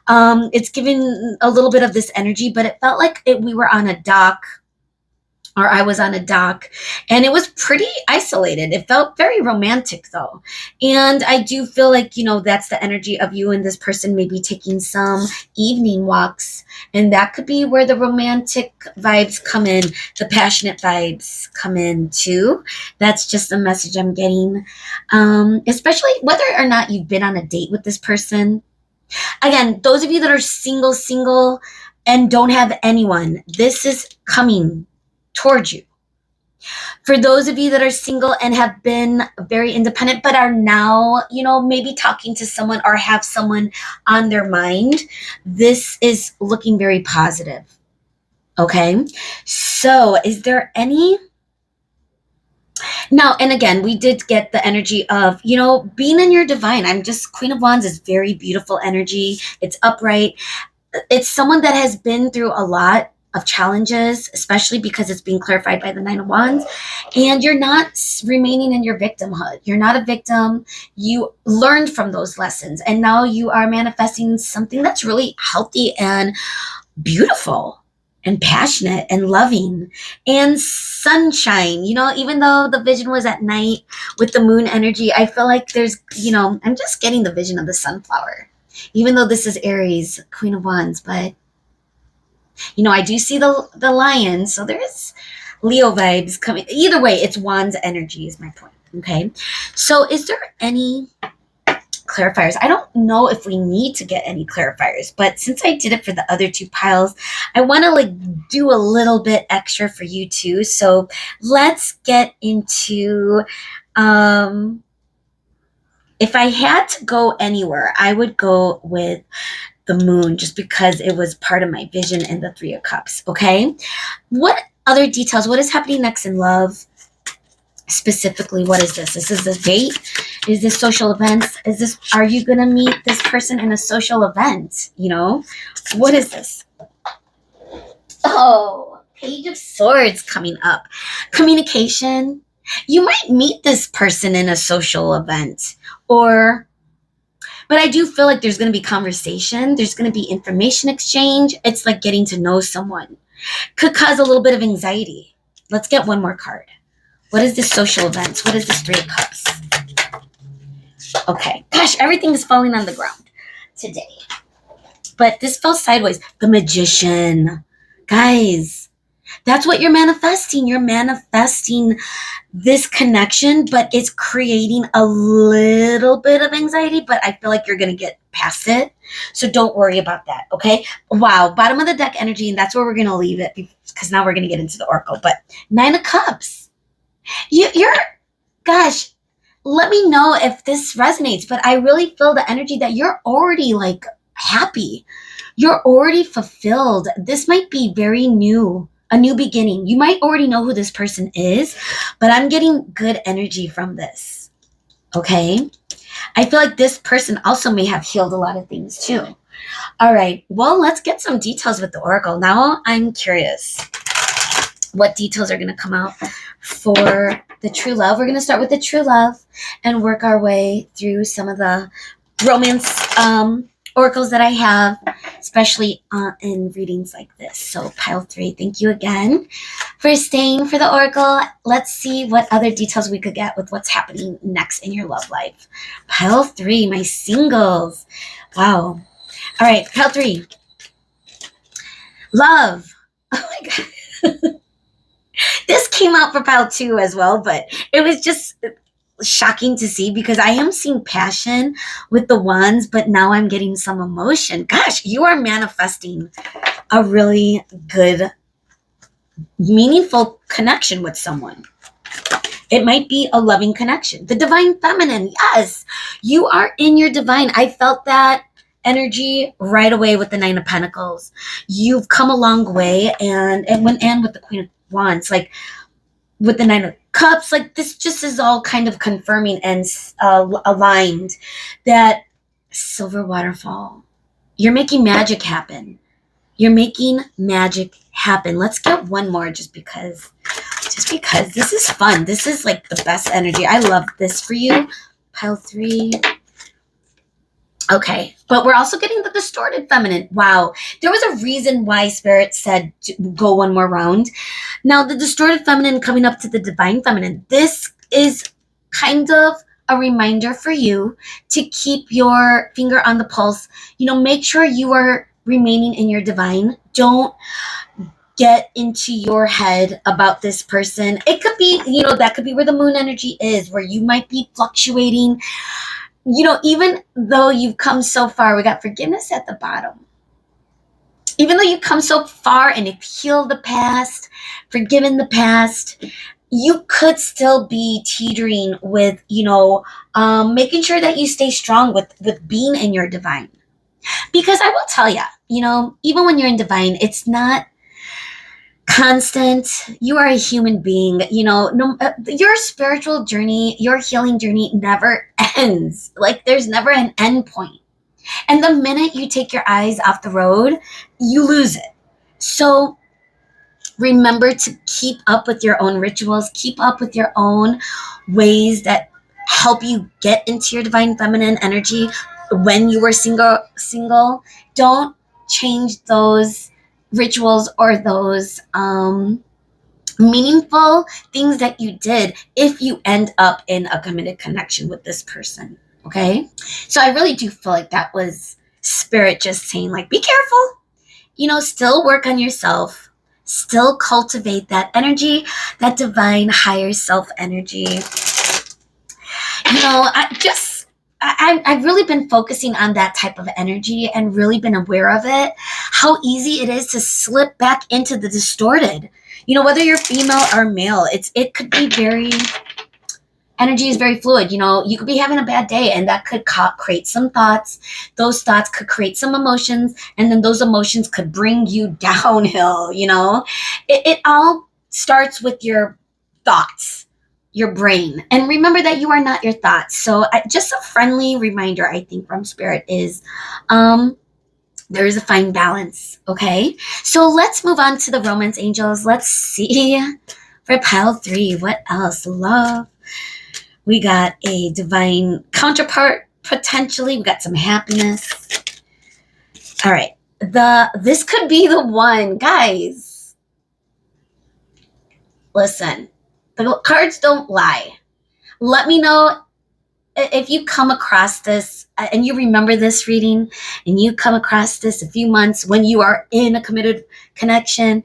It's given a little bit of this energy, but it felt like we were on a dock, or I was on a dock, and it was pretty isolated. It felt very romantic though. And I do feel like, that's the energy of you and this person maybe taking some evening walks. And that could be where the romantic vibes come in, the passionate vibes come in too. That's just a message I'm getting. Especially whether or not you've been on a date with this person. Again, those of you that are single, and don't have anyone, this is coming towards you. For those of you that are single and have been very independent, but are now, maybe talking to someone or have someone on their mind, this is looking very positive. Okay. So is there any... Now, and again, we did get the energy of, being in your divine. Queen of Wands is very beautiful energy. It's upright. It's someone that has been through a lot of challenges, especially because it's being clarified by the Nine of Wands. And you're not remaining in your victimhood. You're not a victim. You learned from those lessons. And now you are manifesting something that's really healthy and beautiful and passionate and loving and sunshine. Even though the vision was at night with the moon energy, I feel like there's, I'm just getting the vision of the sunflower, even though this is Aries, Queen of Wands. But I do see the lion, so there's Leo vibes coming. Either way, it's Wands energy is my point. Okay, so is there any clarifiers? I don't know if we need to get any clarifiers, but since I did it for the other two piles, I want to do a little bit extra for you too. So let's get into, if I had to go anywhere, I would go with the moon, just because it was part of my vision, and the Three of Cups. Okay. What other details? What is happening next in love? Specifically, what is this? This is a date? Is this social events? Are you going to meet this person in a social event? What is this? Oh, Page of Swords coming up. Communication. You might meet this person in a social event, but I do feel like there's going to be conversation. There's going to be information exchange. It's like getting to know someone. Could cause a little bit of anxiety. Let's get one more card. What is this social events? What is this Three of Cups? Okay. Gosh, everything is falling on the ground today. But this fell sideways. The Magician. Guys, that's what you're manifesting. You're manifesting this connection, but it's creating a little bit of anxiety, but I feel like you're going to get past it. So don't worry about that. Okay. Wow. Bottom of the deck energy. And that's where we're going to leave it, because now we're going to get into the Oracle. But Nine of Cups. Gosh, let me know if this resonates, but I really feel the energy that you're already happy. You're already fulfilled. This might be very new, a new beginning. You might already know who this person is, but I'm getting good energy from this. Okay. I feel like this person also may have healed a lot of things too. All right. Well, let's get some details with the Oracle. Now I'm curious what details are going to come out for the true love. We're going to start with the true love and work our way through some of the romance oracles that I have, especially in readings like this. So pile 3, thank you again for staying for the oracle. Let's see what other details we could get with what's happening next in your love life. Pile 3, my singles. Wow. All right, pile 3. Love. Oh my God. This came out for pile 2 as well, but it was just shocking to see because I am seeing passion with the wands, but now I'm getting some emotion. Gosh, you are manifesting a really good, meaningful connection with someone. It might be a loving connection. The divine feminine. Yes, you are in your divine. I felt that energy right away with the 9 of Pentacles. You've come a long way, and with the Queen of Wands, like with the 9 of Cups, like this just is all kind of confirming and aligned that silver waterfall. You're making magic happen. You're making magic happen. Let's get one more just because this is fun. This is like the best energy. I love this for you. Pile 3. Okay, but we're also getting the distorted feminine. Wow. There was a reason why Spirit said to go one more round. Now, the distorted feminine coming up to the divine feminine. This is kind of a reminder for you to keep your finger on the pulse. Make sure you are remaining in your divine. Don't get into your head about this person. It could be, that could be where the moon energy is, where you might be fluctuating. Even though you've come so far, we got forgiveness at the bottom. Even though you've come so far and you've healed the past, forgiven the past, you could still be teetering with, making sure that you stay strong with being in your divine. Because I will tell you, even when you're in divine, it's not constant. You are a human being. Your spiritual journey, your healing journey never ends. Like there's never an end point. And the minute you take your eyes off the road, you lose it. So remember to keep up with your own rituals, keep up with your own ways that help you get into your divine feminine energy when you were single. Don't change those rituals or those meaningful things that you did if you end up in a committed connection with this person. Okay, so I really do feel like that was Spirit just saying, like, be careful, still work on yourself, still cultivate that energy, that divine higher self energy. I've really been focusing on that type of energy and really been aware of it, how easy it is to slip back into the distorted, whether you're female or male. It could be energy is very fluid. You could be having a bad day and that could create some thoughts. Those thoughts could create some emotions, and then those emotions could bring you downhill. It all starts with your thoughts, your brain. And remember that you are not your thoughts. So just a friendly reminder, I think, from Spirit is there is a fine balance. Okay, so let's move on to the romance angels. Let's see for pile 3 what else. Love. We got a divine counterpart, potentially. We got some happiness. All right. This could be the one. Guys, listen. The cards don't lie. Let me know if you come across this and you remember this reading and you come across this a few months when you are in a committed connection.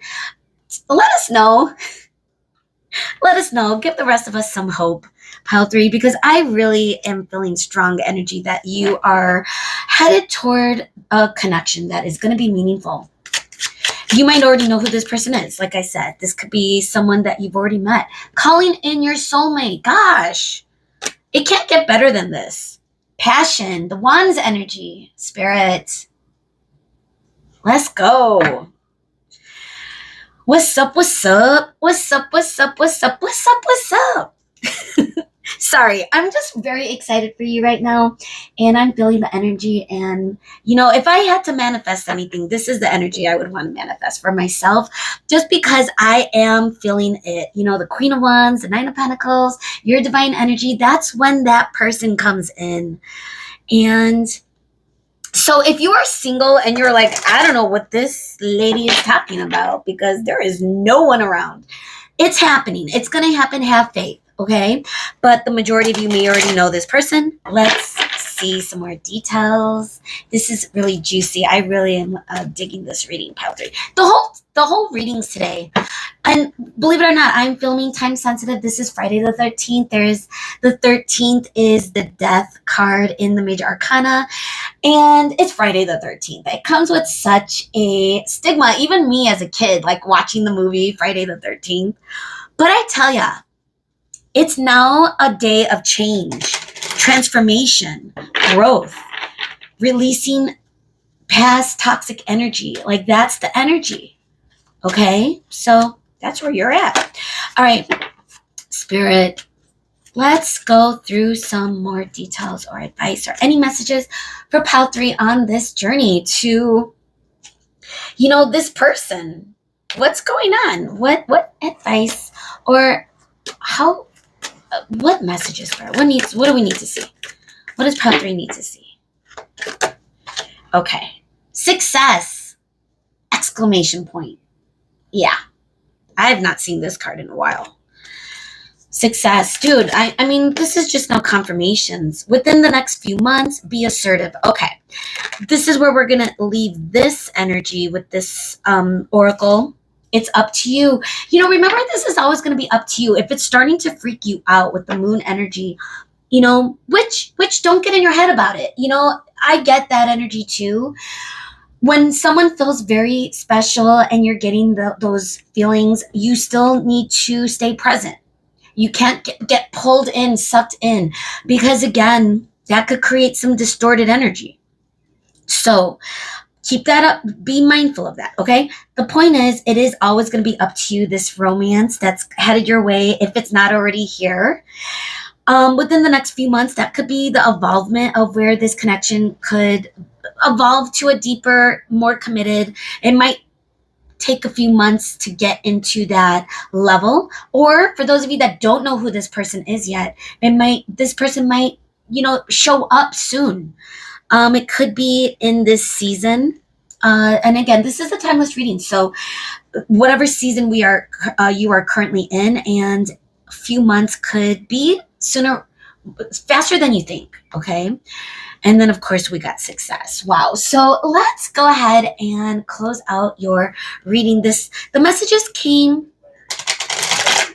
Let us know. Let us know. Give the rest of us some hope. Pile 3, because I really am feeling strong energy that you are headed toward a connection that is going to be meaningful. You might already know who this person is. Like I said, this could be someone that you've already met. Calling in your soulmate. Gosh, it can't get better than this. Passion, the Wands energy, Spirit. Let's go. What's up? What's up? What's up? What's up? What's up? What's up? What's up? Sorry, I'm just very excited for you right now, and I'm feeling the energy. And if I had to manifest anything, this is the energy I would want to manifest for myself, just because I am feeling it. The Queen of Wands, the 9 of Pentacles, your divine energy. That's when that person comes in, and So if you are single and you're like, I don't know what this lady is talking about because there is no one around, it's happening. It's going to happen. Have faith. Okay. But the majority of you may already know this person. Let's see some more details. This is really juicy. I really am digging this reading, pile 3. The whole readings today. And believe it or not, I'm filming time sensitive. This is Friday the 13th. The 13th is the death card in the major arcana. And it's Friday the 13th. It comes with such a stigma. Even me as a kid, like watching the movie Friday the 13th. But I tell ya, it's now a day of change, transformation, growth, releasing past toxic energy. Like that's the energy. Okay? So that's where you're at. All right, Spirit, let's go through some more details or advice or any messages for pile 3 on this journey to, this person. What's going on? What advice or how, what messages for it? What do we need to see? What does pile 3 need to see? Okay. Success! Exclamation point. Yeah. I have not seen this card in a while. Success. Dude, I mean, this is just now confirmations. Within the next few months, be assertive. Okay. This is where we're going to leave this energy with this oracle. It's up to you. Remember, this is always going to be up to you. If it's starting to freak you out with the moon energy, which don't get in your head about it. I get that energy too. When someone feels very special and you're getting those feelings, you still need to stay present. You can't get pulled in, sucked in, because again, that could create some distorted energy. So keep that up. Be mindful of that. Okay. The point is, it is always going to be up to you, this romance that's headed your way. If it's not already here, within the next few months, that could be the evolvement of where this connection could evolve to a deeper, more committed. It might take a few months to get into that level. Or for those of you that don't know who this person is yet, this person might, show up soon. It could be in this season. And again, this is a timeless reading. So whatever season you are currently in, and a few months could be faster than you think. Okay. And then, of course, we got success. Wow. So let's go ahead and close out your reading. The messages came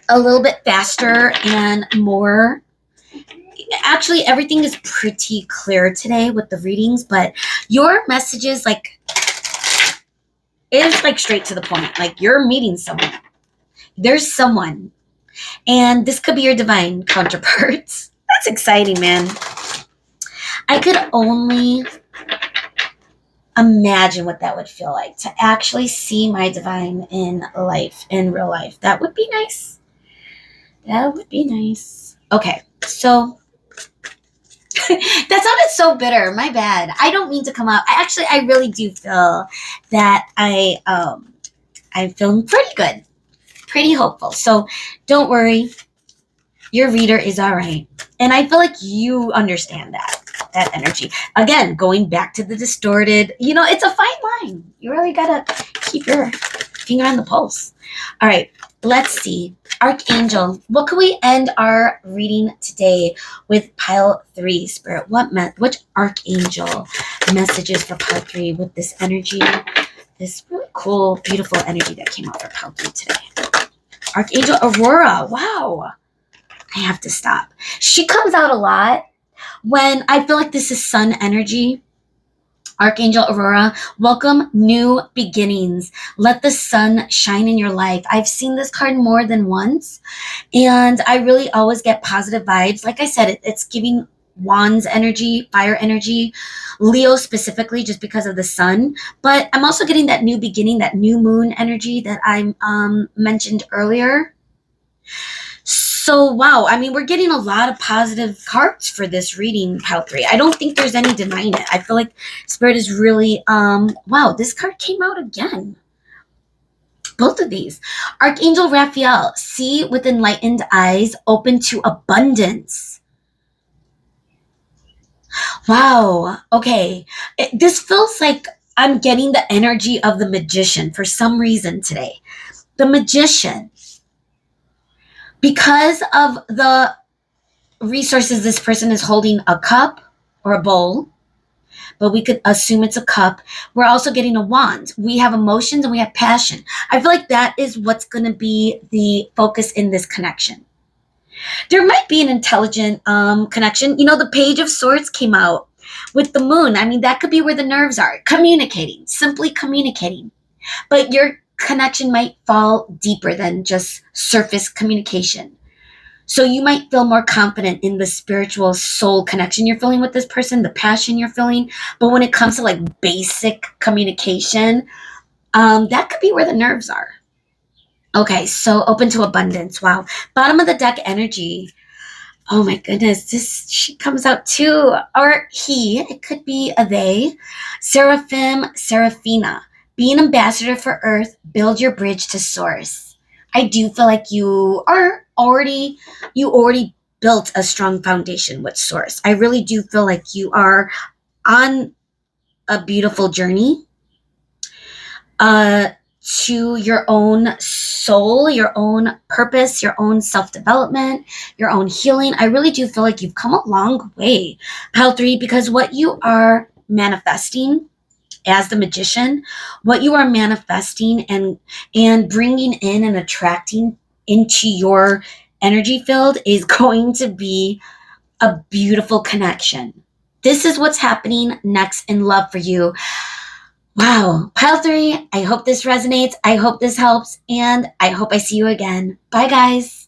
a little bit faster and more. Actually, everything is pretty clear today with the readings, but your messages, is straight to the point. Like you're meeting someone. There's someone. And this could be your divine counterparts. That's exciting, man. I could only imagine what that would feel like to actually see my divine in real life. That would be nice. That would be nice. Okay, so that sounded so bitter. My bad. I don't mean to come out. I really do feel that I'm feeling pretty good, pretty hopeful. So don't worry. Your reader is all right. And I feel like you understand that energy. Again, going back to the distorted, it's a fine line. You really got to keep your finger on the pulse. All right, let's see. Archangel, what can we end our reading today with pile 3, Spirit? Which Archangel messages for pile 3 with this energy? This really cool, beautiful energy that came out for pile 3 today. Archangel Aurora, wow. I have to stop. She comes out a lot when I feel like this is sun energy. Archangel Aurora, welcome new beginnings. Let the sun shine in your life. I've seen this card more than once, and I really always get positive vibes. Like I said, it's giving Wands energy, fire energy, Leo specifically just because of the sun. But I'm also getting that new beginning, that new moon energy that I mentioned earlier. So, wow, I mean, we're getting a lot of positive cards for this reading, pile 3. I don't think there's any denying it. I feel like Spirit is really, wow, this card came out again. Both of these. Archangel Raphael, see with enlightened eyes, open to abundance. Wow. Okay. This feels like I'm getting the energy of the magician for some reason today. The magician, because of the resources, this person is holding a cup or a bowl, but we could assume it's a cup. We're also getting a wand. We have emotions and we have passion. I feel like that is what's going to be the focus in this connection. There might be an intelligent connection. You know, the Page of Swords came out with the moon. I mean, that could be where the nerves are. Communicating, simply communicating. But your connection might fall deeper than just surface communication. So you might feel more confident in the spiritual soul connection you're feeling with this person, the passion you're feeling. But when it comes to like basic communication, that could be where the nerves are. Okay, so open to abundance. Wow. Bottom of the deck energy. Oh my goodness, this she comes out too. Or he, it could be a they. Seraphim, Seraphina. Be an ambassador for Earth, build your bridge to source. I do feel like you already built a strong foundation with source. I really do feel like you are on a beautiful journey uh to your own soul, your own purpose, your own self-development, your own healing. I really do feel like you've come a long way, Pile 3, because what you are manifesting as the magician, what you are manifesting and bringing in and attracting into your energy field is going to be a beautiful connection. This is what's happening next in love for you. Wow. Pile 3, I hope this resonates. I hope this helps. And I hope I see you again. Bye, guys.